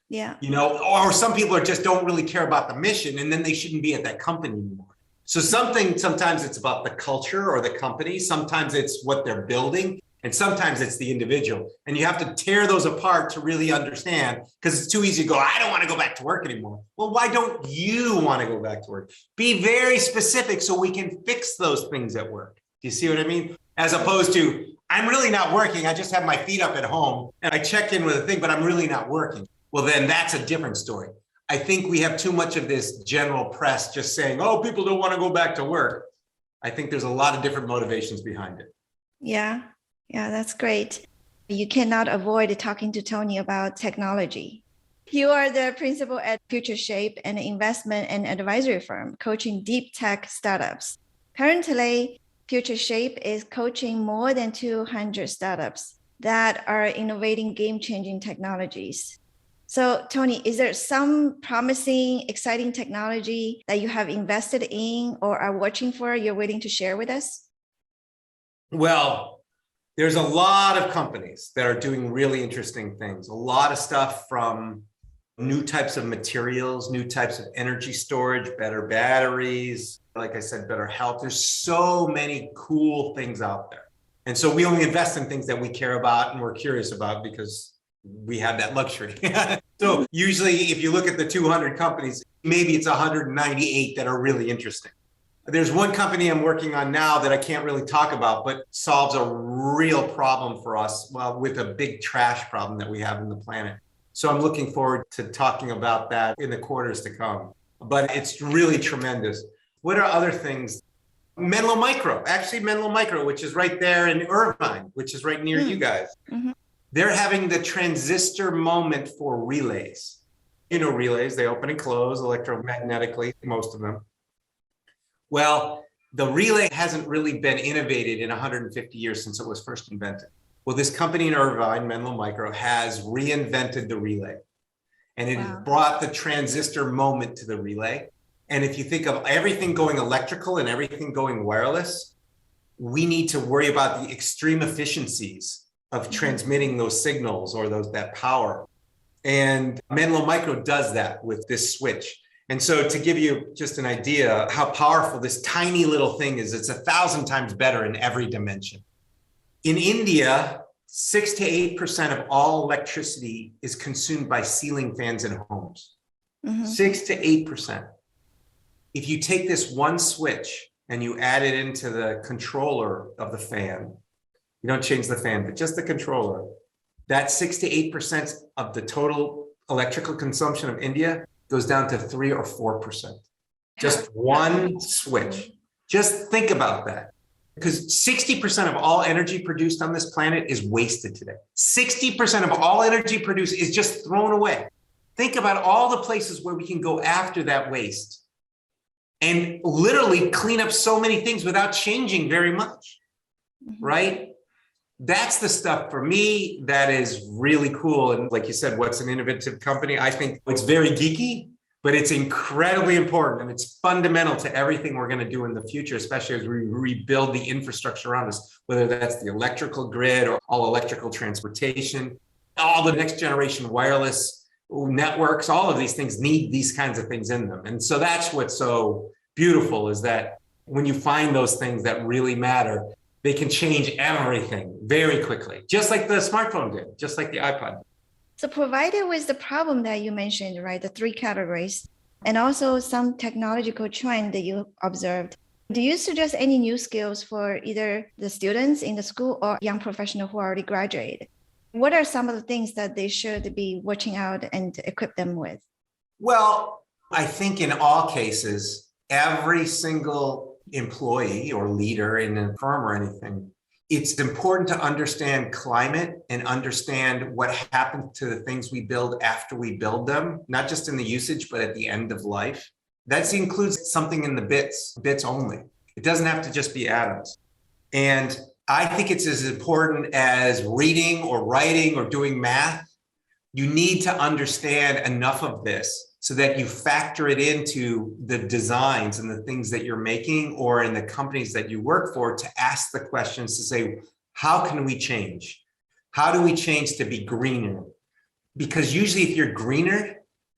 [SPEAKER 2] Yeah.
[SPEAKER 3] Or some people just don't really care about the mission, and then they shouldn't be at that company anymore. So sometimes it's about the culture or the company. Sometimes it's what they're building, and sometimes it's the individual. And you have to tear those apart to really understand, because it's too easy to go, I don't want to go back to work anymore. Well, why don't you want to go back to work? Be very specific so we can fix those things at work. Do you see what I mean? As opposed to, I'm really not working. I just have my feet up at home and I check in with a thing, but I'm really not working. Well, then that's a different story. I think we have too much of this general press just saying, oh, people don't want to go back to work. I think there's a lot of different motivations behind it.
[SPEAKER 2] Yeah, that's great. You cannot avoid talking to Tony about technology. You are the principal at Future Shape, an investment and advisory firm coaching deep tech startups. Currently, Future Shape is coaching more than 200 startups that are innovating game-changing technologies. So, Tony, is there some promising, exciting technology that you have invested in or are watching for you're willing to share with us?
[SPEAKER 3] Well, there's a lot of companies that are doing really interesting things. A lot of stuff from new types of materials, new types of energy storage, better batteries, like I said, better health. There's so many cool things out there. And so we only invest in things that we care about and we're curious about because we have that luxury. So usually if you look at the 200 companies, maybe it's 198 that are really interesting. There's one company I'm working on now that I can't really talk about, but solves a real problem for us, well, with a big trash problem that we have in the planet. So I'm looking forward to talking about that in the quarters to come. But it's really tremendous. What are other things? Menlo Micro, which is right there in Irvine, which is right near you guys. Mm-hmm. They're having the transistor moment for relays. Relays, they open and close electromagnetically, most of them. Well, the relay hasn't really been innovated in 150 years since it was first invented. Well, this company in Irvine, Menlo Micro, has reinvented the relay. And it brought the transistor moment to the relay. And if you think of everything going electrical and everything going wireless, we need to worry about the extreme efficiencies of transmitting those signals or that power. And Menlo Micro does that with this switch. And so to give you just an idea how powerful this tiny little thing is, it's 1,000 times better in every dimension. In India, 6 to 8% of all electricity is consumed by ceiling fans in homes. 6 to 8%. If you take this one switch and you add it into the controller of the fan, you don't change the fan, but just the controller, that 6 to 8% of the total electrical consumption of India goes down to 3 or 4%. Just one switch. Just think about that. Because 60% of all energy produced on this planet is wasted today. 60% of all energy produced is just thrown away. Think about all the places where we can go after that waste and literally clean up so many things without changing very much, right? That's the stuff for me that is really cool. And like you said, what's an innovative company? I think it's very geeky, but it's incredibly important. And it's fundamental to everything we're going to do in the future, especially as we rebuild the infrastructure around us, whether that's the electrical grid or all electrical transportation, all the next generation wireless networks, all of these things need these kinds of things in them. And so that's what's so beautiful is that when you find those things that really matter, they can change everything very quickly, just like the smartphone did, just like the iPod.
[SPEAKER 2] So provided with the problem that you mentioned, right, the 3 categories, and also some technological trend that you observed, do you suggest any new skills for either the students in the school or young professionals who already graduated? What are some of the things that they should be watching out and equip them with?
[SPEAKER 3] Well, I think in all cases, every single employee or leader in a firm or anything, it's important to understand climate and understand what happens to the things we build after we build them, not just in the usage, but at the end of life. That includes something in the bits only. It doesn't have to just be atoms. And I think it's as important as reading or writing or doing math. You need to understand enough of this so that you factor it into the designs and the things that you're making or in the companies that you work for, to ask the questions to say, how can we change? How do we change to be greener? Because usually if you're greener,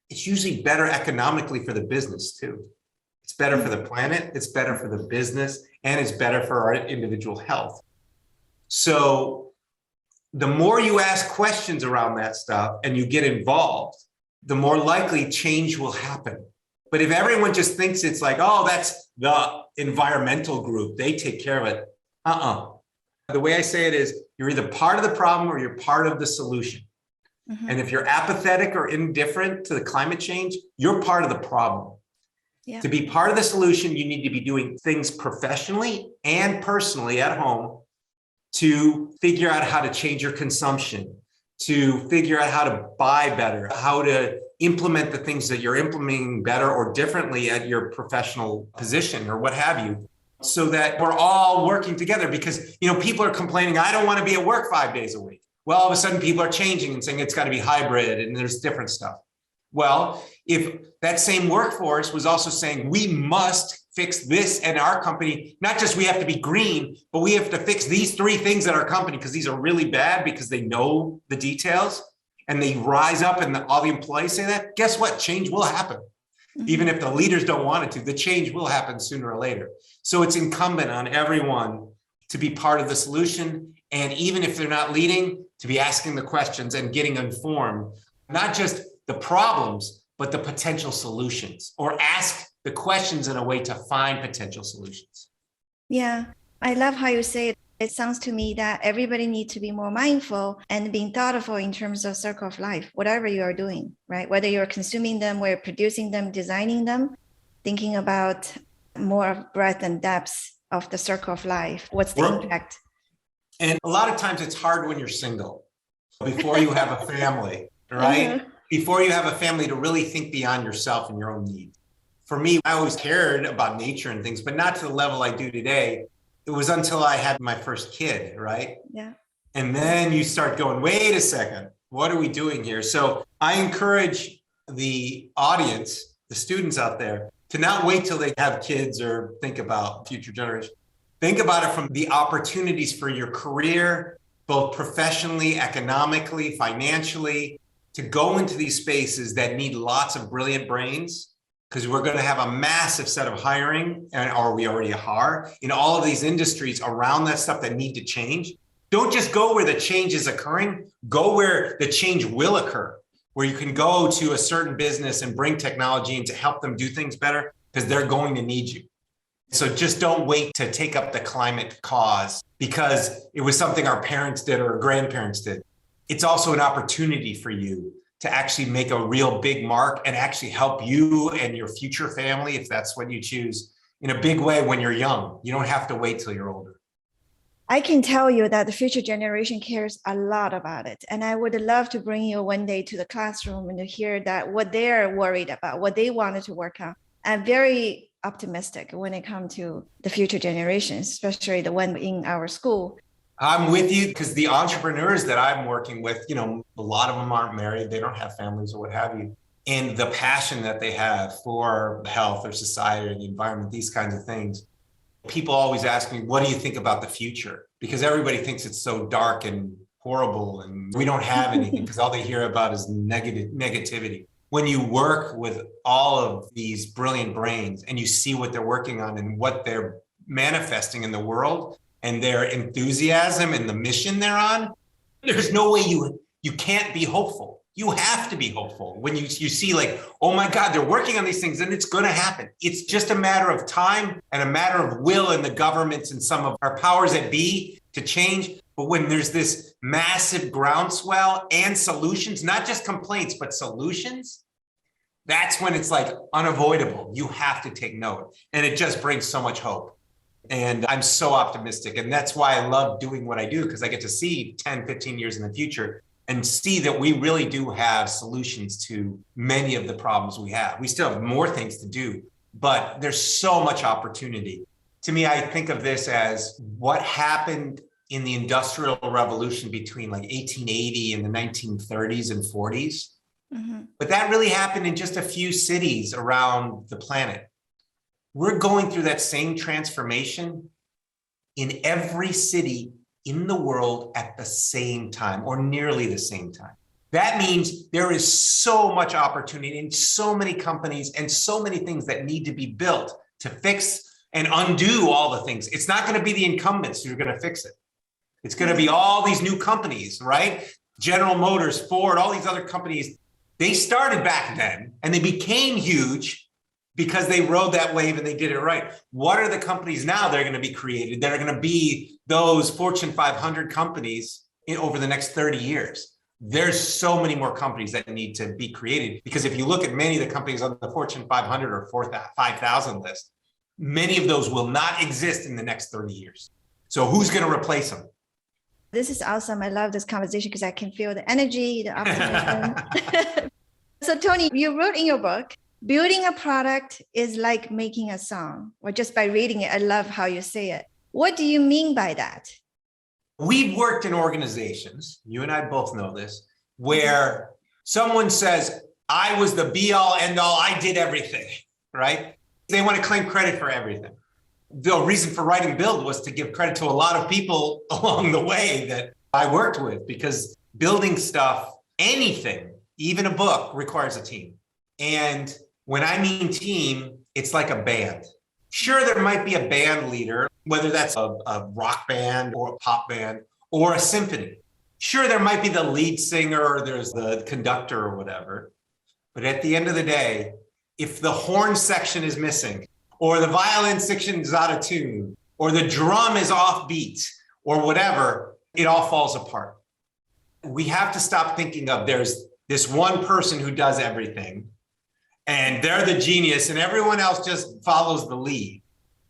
[SPEAKER 3] it's usually better economically for the business too. It's better for the planet, it's better for the business, and it's better for our individual health. So the more you ask questions around that stuff and you get involved, the more likely change will happen. But if everyone just thinks it's like, oh, that's the environmental group, they take care of it. The way I say it is, you're either part of the problem or you're part of the solution. Mm-hmm. And if you're apathetic or indifferent to the climate change, you're part of the problem. Yeah. To be part of the solution, you need to be doing things professionally and personally at home to figure out how to change your consumption, to figure out how to buy better, how to implement the things that you're implementing better or differently at your professional position or what have you, so that we're all working together. Because, people are complaining, I don't want to be at work 5 days a week. Well, all of a sudden people are changing and saying it's got to be hybrid and there's different stuff. Well, if that same workforce was also saying we must fix this in our company, not just we have to be green, but we have to fix these 3 things at our company because these are really bad, because they know the details and they rise up and all the employees say that, guess what? Change will happen. Mm-hmm. Even if the leaders don't want it to, the change will happen sooner or later. So it's incumbent on everyone to be part of the solution. And even if they're not leading, to be asking the questions and getting informed, not just the problems, but the potential solutions, or ask the questions in a way to find potential solutions.
[SPEAKER 2] Yeah, I love how you say it. It sounds to me that everybody needs to be more mindful and being thoughtful in terms of circle of life, whatever you are doing, right? Whether you're consuming them, whether you're producing them, designing them, thinking about more of breadth and depth of the circle of life. What's the impact?
[SPEAKER 3] And a lot of times it's hard when you're single, before you have a family, right? Uh-huh. Before you have a family, to really think beyond yourself and your own needs. For me, I always cared about nature and things, but not to the level I do today. It was until I had my first kid, right?
[SPEAKER 2] Yeah.
[SPEAKER 3] And then you start going, wait a second, what are we doing here? So I encourage the audience, the students out there, to not wait till they have kids or think about future generations. Think about it from the opportunities for your career, both professionally, economically, financially, to go into these spaces that need lots of brilliant brains, because we're going to have a massive set of hiring, or we already are, in all of these industries around that stuff that need to change. Don't just go where the change is occurring, go where the change will occur, where you can go to a certain business and bring technology in to help them do things better, because they're going to need you. So just don't wait to take up the climate cause because it was something our parents did or our grandparents did. It's also an opportunity for you to actually make a real big mark and actually help you and your future family, if that's what you choose, in a big way when you're young. You don't have to wait till you're older.
[SPEAKER 2] I can tell you that the future generation cares a lot about it. And I would love to bring you one day to the classroom and to hear that what they're worried about, what they wanted to work on. I'm very optimistic when it comes to the future generations, especially the one in our school.
[SPEAKER 3] I'm with you, because the entrepreneurs that I'm working with, a lot of them aren't married, they don't have families or what have you. And the passion that they have for health or society or the environment, these kinds of things. People always ask me, what do you think about the future? Because everybody thinks it's so dark and horrible and we don't have anything, because all they hear about is negativity. When you work with all of these brilliant brains and you see what they're working on and what they're manifesting in the world and their enthusiasm and the mission they're on, there's no way you can't be hopeful. You have to be hopeful when you see like, oh my God, they're working on these things and it's going to happen. It's just a matter of time and a matter of will in the governments and some of our powers that be to change. But when there's this massive groundswell and solutions, not just complaints, but solutions, that's when it's like unavoidable. You have to take note. And it just brings so much hope. And I'm so optimistic. And that's why I love doing what I do, because I get to see 10, 15 years in the future and see that we really do have solutions to many of the problems we have. We still have more things to do, but there's so much opportunity. To me, I think of this as what happened in the Industrial Revolution between like 1880 and the 1930s and 40s. Mm-hmm. But that really happened in just a few cities around the planet. We're going through that same transformation in every city in the world at the same time, or nearly the same time. That means there is so much opportunity in so many companies and so many things that need to be built to fix and undo all the things. It's not going to be the incumbents who are going to fix it. It's going to be all these new companies, right? General Motors, Ford, all these other companies. They started back then and they became huge because they rode that wave and they did it right. What are the companies now that are going to be created that are going to be those Fortune 500 companies over the next 30 years? There's so many more companies that need to be created, because if you look at many of the companies on the Fortune 500 or 5,000 list, many of those will not exist in the next 30 years. So who's going to replace them?
[SPEAKER 2] This is awesome. I love this conversation because I can feel the energy, the optimism. So Tony, you wrote in your book, building a product is like making a song, or just by reading it, I love how you say it. What do you mean by that?
[SPEAKER 3] We've worked in organizations, you and I both know this, where someone says, I was the be all end all, I did everything, right? They want to claim credit for everything. The reason for writing Build was to give credit to a lot of people along the way that I worked with, because building stuff, anything, even a book, requires a team. And when I mean team, it's like a band. Sure, there might be a band leader, whether that's a rock band or a pop band or a symphony. Sure, there might be the lead singer or there's the conductor or whatever. But at the end of the day, if the horn section is missing, or the violin section is out of tune, or the drum is off beat, or whatever, it all falls apart. We have to stop thinking of there's this one person who does everything, and they're the genius, and everyone else just follows the lead,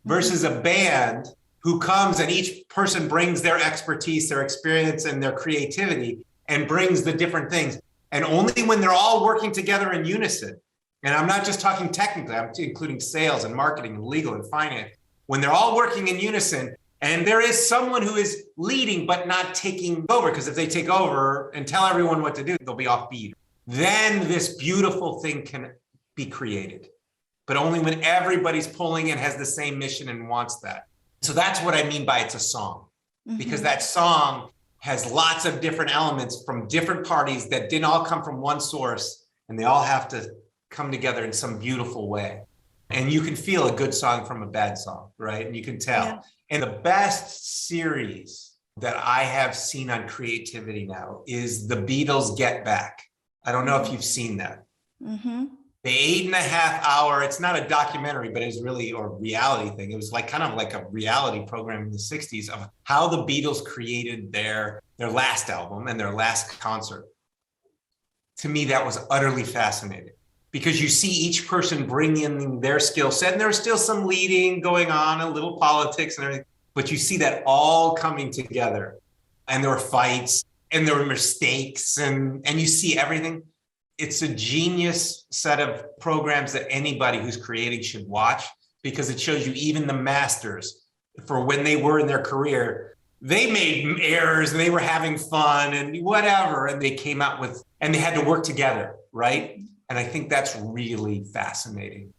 [SPEAKER 3] versus a band who comes and each person brings their expertise, their experience, and their creativity, and brings the different things. And only when they're all working together in unison, and I'm not just talking technically, I'm including sales and marketing and legal and finance, when they're all working in unison, and there is someone who is leading but not taking over, because if they take over and tell everyone what to do, they'll be offbeat. Then this beautiful thing can be created, but only when everybody's pulling and has the same mission and wants that. So that's what I mean by it's a song, because that song has lots of different elements from different parties that didn't all come from one source, and they all have to come together in some beautiful way. And you can feel a good song from a bad song, right? And you can tell. Yeah. And the best series that I have seen on creativity now is the Beatles' Get Back. I don't know if you've seen that. The 8.5 hour, it's not a documentary, but it's really a reality thing. It was like kind of like a reality program in the 60s of how the Beatles created their last album and their last concert. To me, that was utterly fascinating, because you see each person bring in their skill set, and there's still some leading going on, a little politics and everything, but you see that all coming together, and there were fights and there were mistakes, and you see everything. It's a genius set of programs that anybody who's creating should watch, because it shows you even the masters, for when they were in their career, they made errors and they were having fun and whatever, and they came out with, and they had to work together, right? And I think that's really fascinating.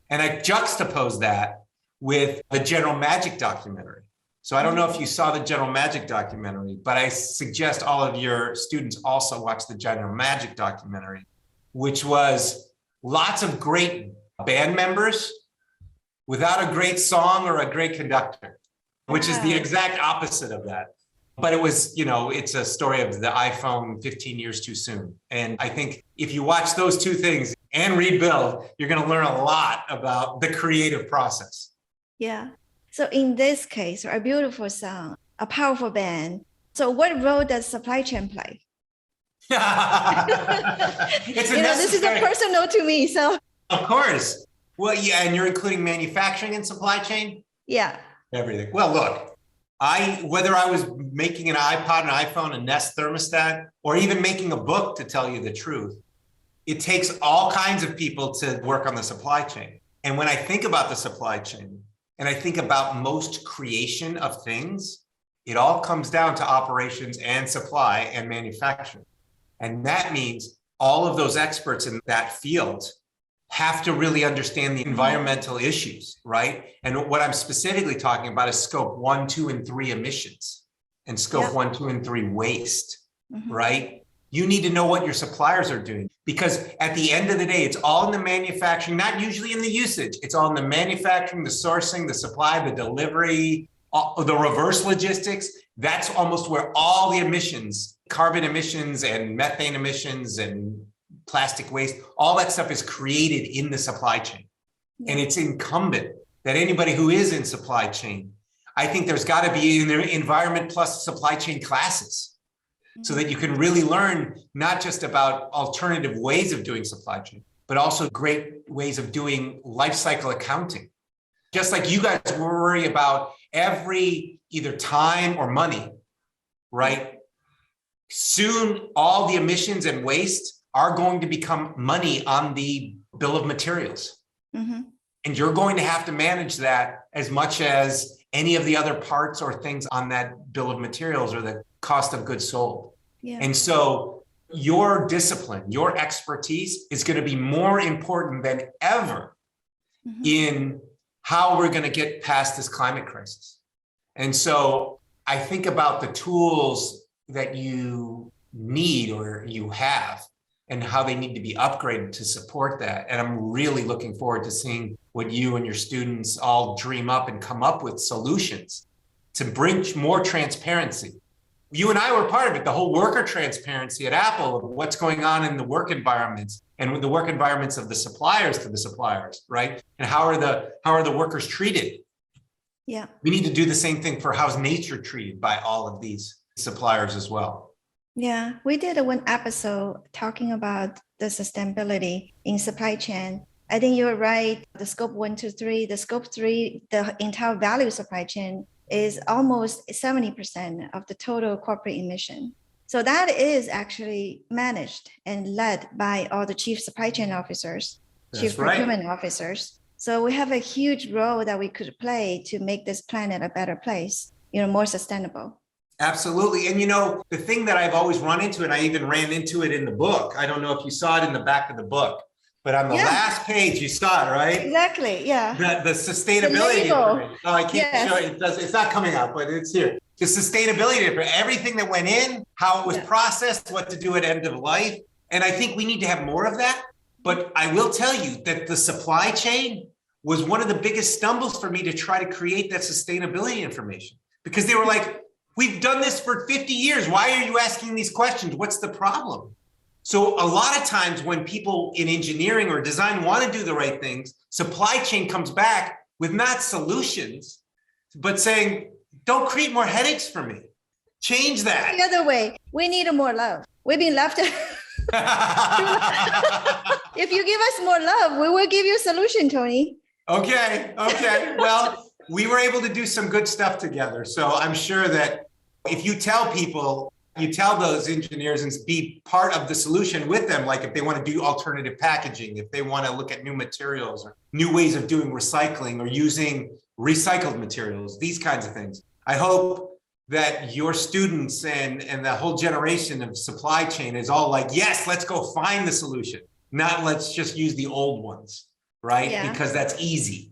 [SPEAKER 3] And I juxtapose that with the General Magic documentary. So I don't know if you saw the General Magic documentary, but I suggest all of your students also watch the General Magic documentary, which was lots of great band members without a great song or a great conductor, which is the exact opposite of that. But it was, it's a story of the iPhone 15 years too soon. And I think if you watch those two things and read Build, you're going to learn a lot about the creative process.
[SPEAKER 2] Yeah. So in this case, a beautiful song, a powerful band. So what role does supply chain play?
[SPEAKER 3] It's
[SPEAKER 2] this is a personal to me. So
[SPEAKER 3] of course. Well, yeah, and you're including manufacturing and supply chain?
[SPEAKER 2] Yeah.
[SPEAKER 3] Everything. Well, look, whether I was making an iPod, an iPhone, a Nest thermostat, or even making a book, to tell you the truth, it takes all kinds of people to work on the supply chain. And when I think about the supply chain, and I think about most creation of things, it all comes down to operations and supply and manufacturing. And that means all of those experts in that field have to really understand the environmental issues, right? And what I'm specifically talking about is scope 1, 2, and 3 emissions and scope 1, 2, and 3 waste, right? You need to know what your suppliers are doing, because at the end of the day, it's all in the manufacturing, not usually in the usage. It's all in the manufacturing, the sourcing, the supply, the delivery, the reverse logistics. That's almost where all the emissions, carbon emissions and methane emissions and plastic waste, all that stuff is created in the supply chain. And it's incumbent that anybody who is in supply chain, I think there's got to be in their environment plus supply chain classes, so that you can really learn not just about alternative ways of doing supply chain, but also great ways of doing life cycle accounting. Just like you guys worry about every either time or money, right? Soon, all the emissions and waste are going to become money on the bill of materials. And you're going to have to manage that as much as any of the other parts or things on that bill of materials or the cost of goods sold. And so your discipline, your expertise is going to be more important than ever in how we're going to get past this climate crisis. And so I think about the tools that you need or you have and how they need to be upgraded to support that. And I'm really looking forward to seeing what you and your students all dream up and come up with solutions to bring more transparency. You and I were part of it, the whole worker transparency at Apple, of what's going on in the work environments and with the work environments of the suppliers to the suppliers, right? And how are the workers treated?
[SPEAKER 2] Yeah.
[SPEAKER 3] We need to do the same thing for how's nature treated by all of these suppliers as well.
[SPEAKER 2] Yeah, we did one episode talking about the sustainability in supply chain. I think you're right. The scope 1 to 3, the scope 3, the entire value supply chain is almost 70% of the total corporate emission. So that is actually managed and led by all the chief supply chain officers, chief procurement officers. So we have a huge role that we could play to make this planet a better place, more sustainable.
[SPEAKER 3] Absolutely. And the thing that I've always run into, and I even ran into it in the book, I don't know if you saw it in the back of the book, but on the last page, you saw it, right?
[SPEAKER 2] Exactly. Yeah.
[SPEAKER 3] The sustainability. Oh, I can't show it. It's not coming out, but it's here. The sustainability for everything that went in, how it was processed, what to do at end of life. And I think we need to have more of that. But I will tell you that the supply chain was one of the biggest stumbles for me to try to create that sustainability information, because they were like, we've done this for 50 years. Why are you asking these questions? What's the problem? So a lot of times when people in engineering or design want to do the right things, supply chain comes back with not solutions, but saying, don't create more headaches for me. Change that.
[SPEAKER 2] The other way, we need more love. We've been left. If you give us more love, we will give you a solution, Tony.
[SPEAKER 3] Okay. Well, we were able to do some good stuff together. So I'm sure that if you tell people, you tell those engineers and be part of the solution with them, like if they want to do alternative packaging, if they want to look at new materials or new ways of doing recycling or using recycled materials, these kinds of things. I hope that your students and the whole generation of supply chain is all like, yes, let's go find the solution, not let's just use the old ones, right? Yeah. Because that's easy.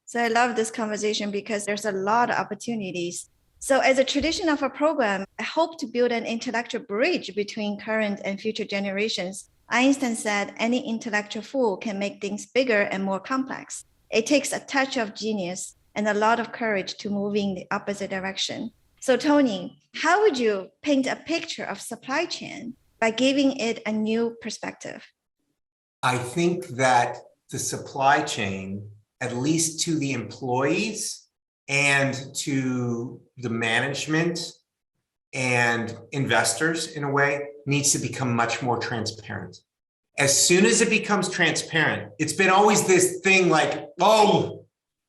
[SPEAKER 2] So I love this conversation because there's a lot of opportunities. So as a tradition of a program, I hope to build an intellectual bridge between current and future generations. Einstein said, any intellectual fool can make things bigger and more complex. It takes a touch of genius and a lot of courage to move in the opposite direction. So Tony, how would you paint a picture of supply chain by giving it a new perspective?
[SPEAKER 3] I think that the supply chain, at least to the employees and to the management and investors in a way, needs to become much more transparent. As soon as it becomes transparent, it's been always this thing like, oh,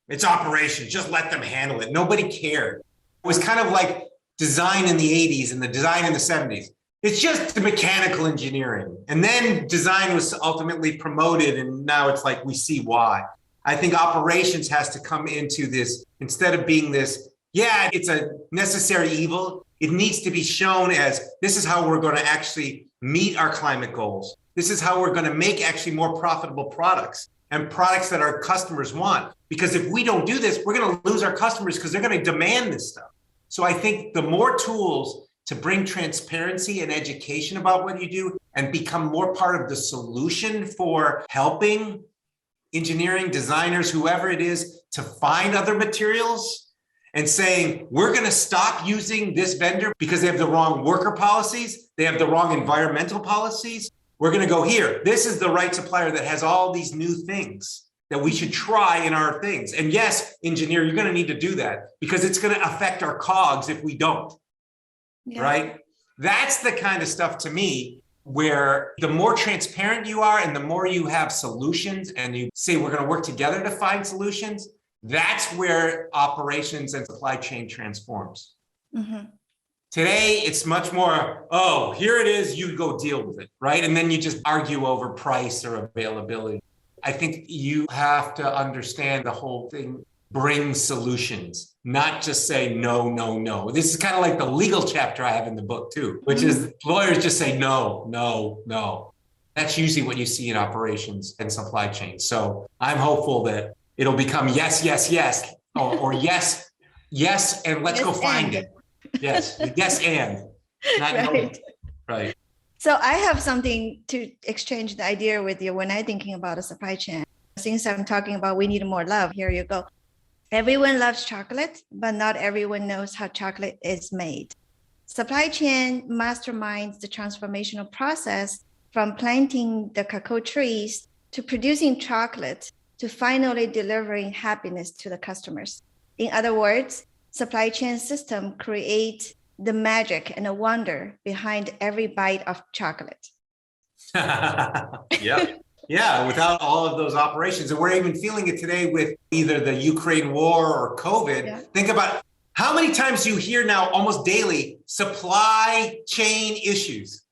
[SPEAKER 3] it's operations, just let them handle it. Nobody cared. It was kind of like design in the 80s and the design in the 70s. It's just the mechanical engineering. And then design was ultimately promoted, and now it's like we see why. I think operations has to come into this, instead of being this, yeah, it's a necessary evil. It needs to be shown as, this is how we're going to actually meet our climate goals. This is how we're going to make actually more profitable products and products that our customers want. Because if we don't do this, we're going to lose our customers because they're going to demand this stuff. So I think the more tools to bring transparency and education about what you do and become more part of the solution for helping engineering, designers, whoever it is, to find other materials and saying, we're going to stop using this vendor because they have the wrong worker policies, they have the wrong environmental policies. We're going to go here. This is the right supplier that has all these new things that we should try in our things. And yes, engineer, you're going to need to do that because it's going to affect our COGS if we don't, right? That's the kind of stuff to me where the more transparent you are and the more you have solutions and you say, we're going to work together to find solutions, that's where operations and supply chain transforms. Mm-hmm. Today, it's much more, oh, here it is, you go deal with it, right? And then you just argue over price or availability. I think you have to understand the whole thing brings solutions, not just say no, no, no. This is kind of like the legal chapter I have in the book too, which is lawyers just say no, no, no. That's usually what you see in operations and supply chain. So I'm hopeful that it'll become yes, yes, yes, or yes, yes, and let's go find it. Yes, yes, and not
[SPEAKER 2] right.
[SPEAKER 3] No. Right.
[SPEAKER 2] So I have something to exchange the idea with you when I'm thinking about a supply chain. Since I'm talking about we need more love, here you go. Everyone loves chocolate, but not everyone knows how chocolate is made. Supply chain masterminds the transformational process from planting the cacao trees to producing chocolate to finally delivering happiness to the customers. In other words, supply chain system create the magic and the wonder behind every bite of chocolate.
[SPEAKER 3] Yep. Yeah, without all of those operations. And we're even feeling it today with either the Ukraine war or COVID. Yeah. Think about how many times you hear now almost daily supply chain issues.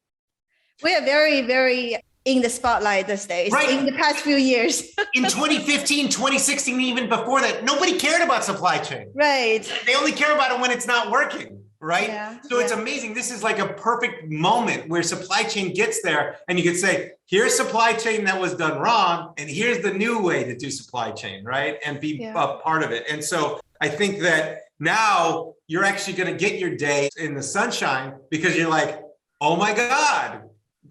[SPEAKER 2] We are very, very in the spotlight these days, right. In the past few years.
[SPEAKER 3] In 2015, 2016, even before that, nobody cared about supply chain.
[SPEAKER 2] Right.
[SPEAKER 3] They only care about it when it's not working. Right?
[SPEAKER 2] Yeah,
[SPEAKER 3] so it's amazing. This is like a perfect moment where supply chain gets there and you could say, here's supply chain that was done wrong. And here's the new way to do supply chain, right? And be a part of it. And so I think that now you're actually going to get your day in the sunshine because you're like, oh my God,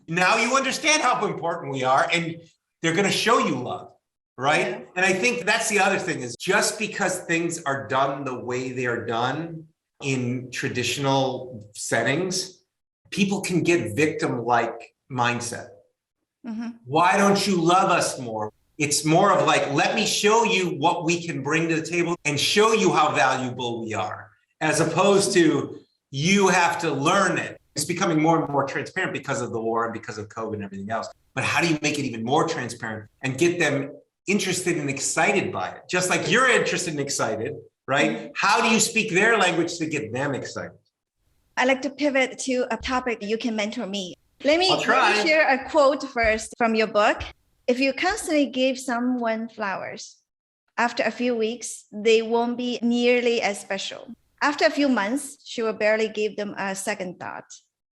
[SPEAKER 3] now you understand how important we are and they're going to show you love. Right. Yeah. And I think that's the other thing is just because things are done the way they are done in traditional settings, people can get victim-like mindset. Mm-hmm. Why don't you love us more? It's more of like, let me show you what we can bring to the table and show you how valuable we are, as opposed to you have to learn it. It's becoming more and more transparent because of the war and because of COVID and everything else. But how do you make it even more transparent and get them interested and excited by it? Just like you're interested and excited, right? How do you speak their language to get them excited?
[SPEAKER 2] I like to pivot to a topic you can mentor me. Let me share a quote first from your book. If you constantly give someone flowers, after a few weeks, they won't be nearly as special. After a few months, she will barely give them a second thought.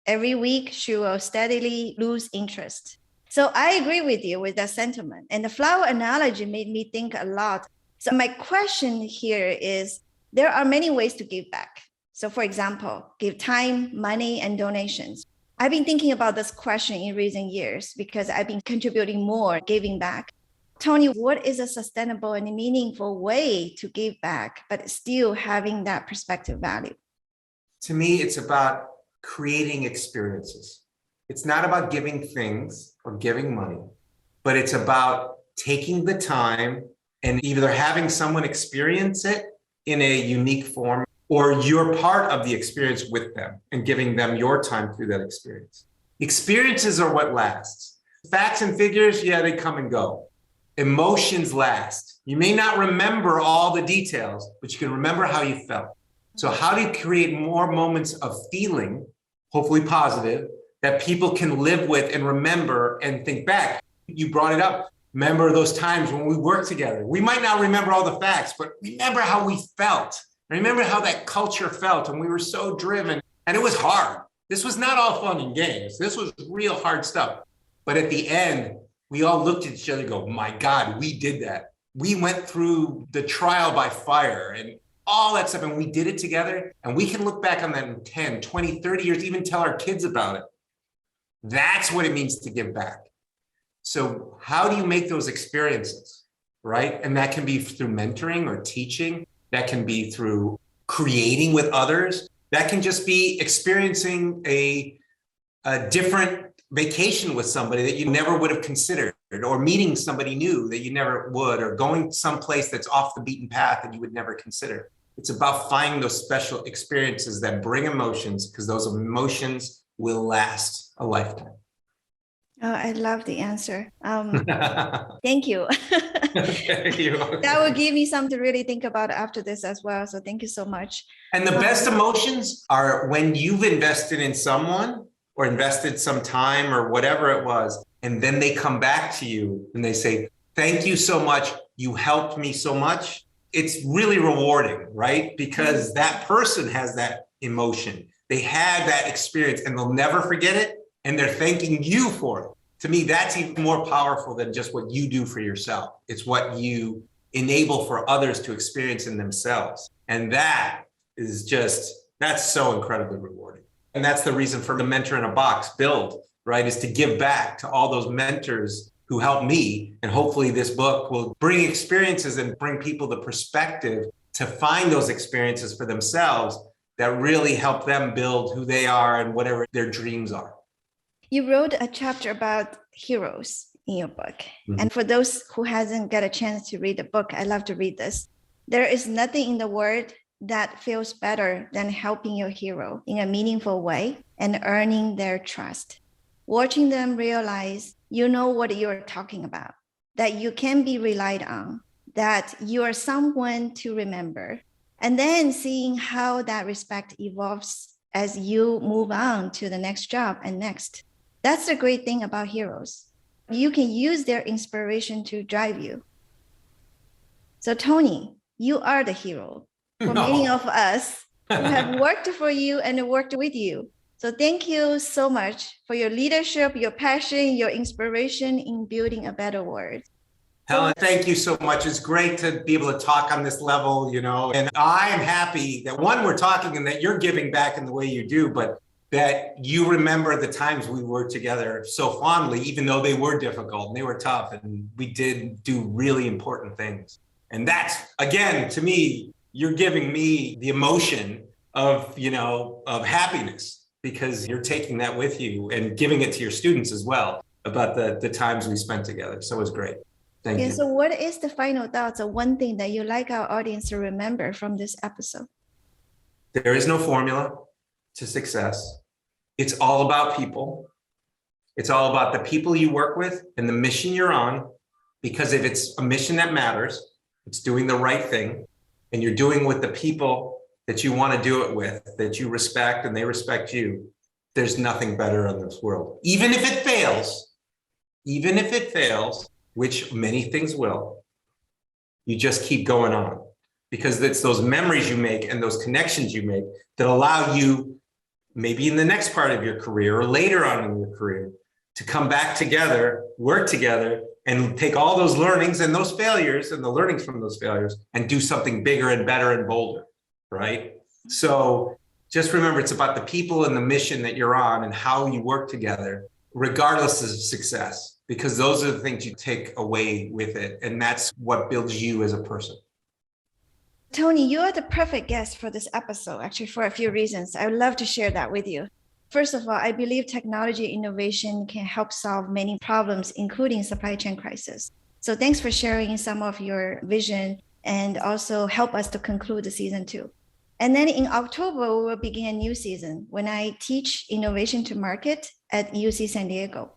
[SPEAKER 2] Every week, she will steadily lose interest. So I agree with you with that sentiment. And the flower analogy made me think a lot. So my question here is, there are many ways to give back. So for example, give time, money, and donations. I've been thinking about this question in recent years because I've been contributing more, giving back. Tony, what is a sustainable and meaningful way to give back, but still having that perspective value?
[SPEAKER 3] To me, it's about creating experiences. It's not about giving things or giving money, but it's about taking the time and either having someone experience it in a unique form, or you're part of the experience with them and giving them your time through that experience. Experiences are what lasts. Facts and figures, yeah, they come and go. Emotions last. You may not remember all the details, but you can remember how you felt. So how do you create more moments of feeling, hopefully positive, that people can live with and remember and think back? You brought it up. remember those times when we worked together. We might not remember all the facts, but remember how we felt. Remember how that culture felt, and we were so driven, and it was hard. This was not all fun and games. This was real hard stuff. But at the end, we all looked at each other and go, my God, we did that. We went through the trial by fire and all that stuff, and we did it together. And we can look back on that in 10, 20, 30 years, even tell our kids about it. That's what it means to give back. So how do you make those experiences, right? And that can be through mentoring or teaching. That can be through creating with others. That can just be experiencing a different vacation with somebody that you never would have considered, or meeting somebody new that you never would, or going someplace that's off the beaten path that you would never consider. It's about finding those special experiences that bring emotions, because those emotions will last a lifetime.
[SPEAKER 2] Oh, I love the answer. Thank you. That will give me something to really think about after this as well. So thank you so much.
[SPEAKER 3] And the best emotions are when you've invested in someone or invested some time or whatever it was, and then they come back to you and they say, thank you so much. You helped me so much. It's really rewarding, right? Because that person has that emotion. They had that experience and they'll never forget it. And they're thanking you for it. To me, that's even more powerful than just what you do for yourself. It's what you enable for others to experience in themselves. And that is just, that's so incredibly rewarding. And that's the reason for the Mentor in a Box build, right? Is to give back to all those mentors who helped me. And hopefully this book will bring experiences and bring people the perspective to find those experiences for themselves that really help them build who they are and whatever their dreams are.
[SPEAKER 2] You wrote a chapter about heroes in your book. Mm-hmm. And for those who hasn't got a chance to read the book, I love to read this. There is nothing in the world that feels better than helping your hero in a meaningful way and earning their trust. Watching them realize you know what you're talking about, that you can be relied on, that you are someone to remember, and then seeing how that respect evolves as you move on to the next job and next. That's the great thing about heroes. You can use their inspiration to drive you. So Tony, you are the hero for many of us who have worked for you and worked with you. So thank you so much for your leadership, your passion, your inspiration in building a better world.
[SPEAKER 3] Helen, thank you so much. It's great to be able to talk on this level, and I am happy that one, we're talking and that you're giving back in the way you do, but that you remember the times we were together so fondly, even though they were difficult and they were tough and we did do really important things. And that's, again, to me, you're giving me the emotion of happiness, because you're taking that with you and giving it to your students as well about the times we spent together. So it was great. Thank you.
[SPEAKER 2] So what is the final thoughts or one thing that you like our audience to remember from this episode?
[SPEAKER 3] There is no formula to success. It's all about people. It's all about the people you work with and the mission you're on, because if it's a mission that matters, it's doing the right thing, and you're doing with the people that you want to do it with, that you respect and they respect you, there's nothing better in this world. Even if it fails, which many things will, you just keep going on, because it's those memories you make and those connections you make that allow you, maybe in the next part of your career or later on in your career, to come back together, work together, and take all those learnings and those failures and the learnings from those failures and do something bigger and better and bolder, right? So just remember, it's about the people and the mission that you're on and how you work together, regardless of success, because those are the things you take away with it. And that's what builds you as a person.
[SPEAKER 2] Tony, you are the perfect guest for this episode, actually, for a few reasons. I would love to share that with you. First of all, I believe technology innovation can help solve many problems, including supply chain crisis. So thanks for sharing some of your vision and also help us to conclude the season 2. And then in October, we will begin a new season when I teach innovation to market at UC San Diego.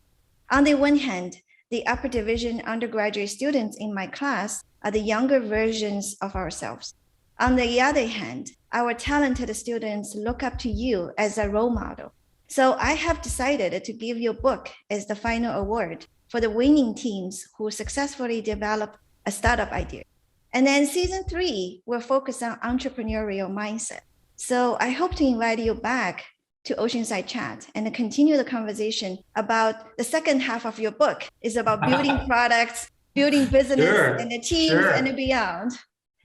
[SPEAKER 2] On the one hand, the upper division undergraduate students in my class are the younger versions of ourselves. On the other hand, our talented students look up to you as a role model. So I have decided to give your book as the final award for the winning teams who successfully develop a startup idea. And then season 3 will focus on entrepreneurial mindset. So I hope to invite you back to Oceanside Chat and continue the conversation about the second half of your book. Is about building products, building business, and the teams and beyond.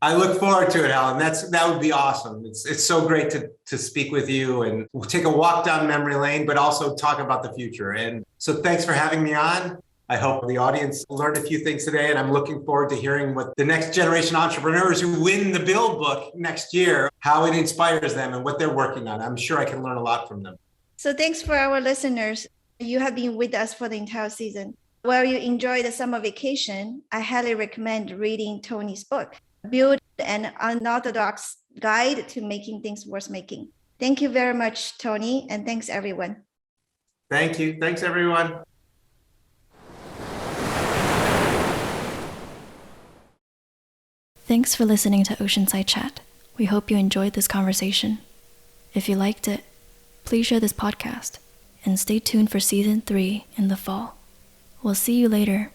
[SPEAKER 3] I look forward to it, Alan. That would be awesome. It's so great to speak with you and take a walk down memory lane, but also talk about the future. And so thanks for having me on. I hope the audience learned a few things today, and I'm looking forward to hearing what the next generation entrepreneurs who win the Build book next year, how it inspires them and what they're working on. I'm sure I can learn a lot from them.
[SPEAKER 2] So thanks for our listeners. You have been with us for the entire season. While you enjoy the summer vacation, I highly recommend reading Tony's book, Build an Unorthodox Guide to Making Things Worth Making. Thank you very much, Tony, and thanks, everyone.
[SPEAKER 3] Thank you. Thanks, everyone.
[SPEAKER 1] Thanks for listening to Oceanside Chat. We hope you enjoyed this conversation. If you liked it, please share this podcast and stay tuned for season 3 in the fall. We'll see you later.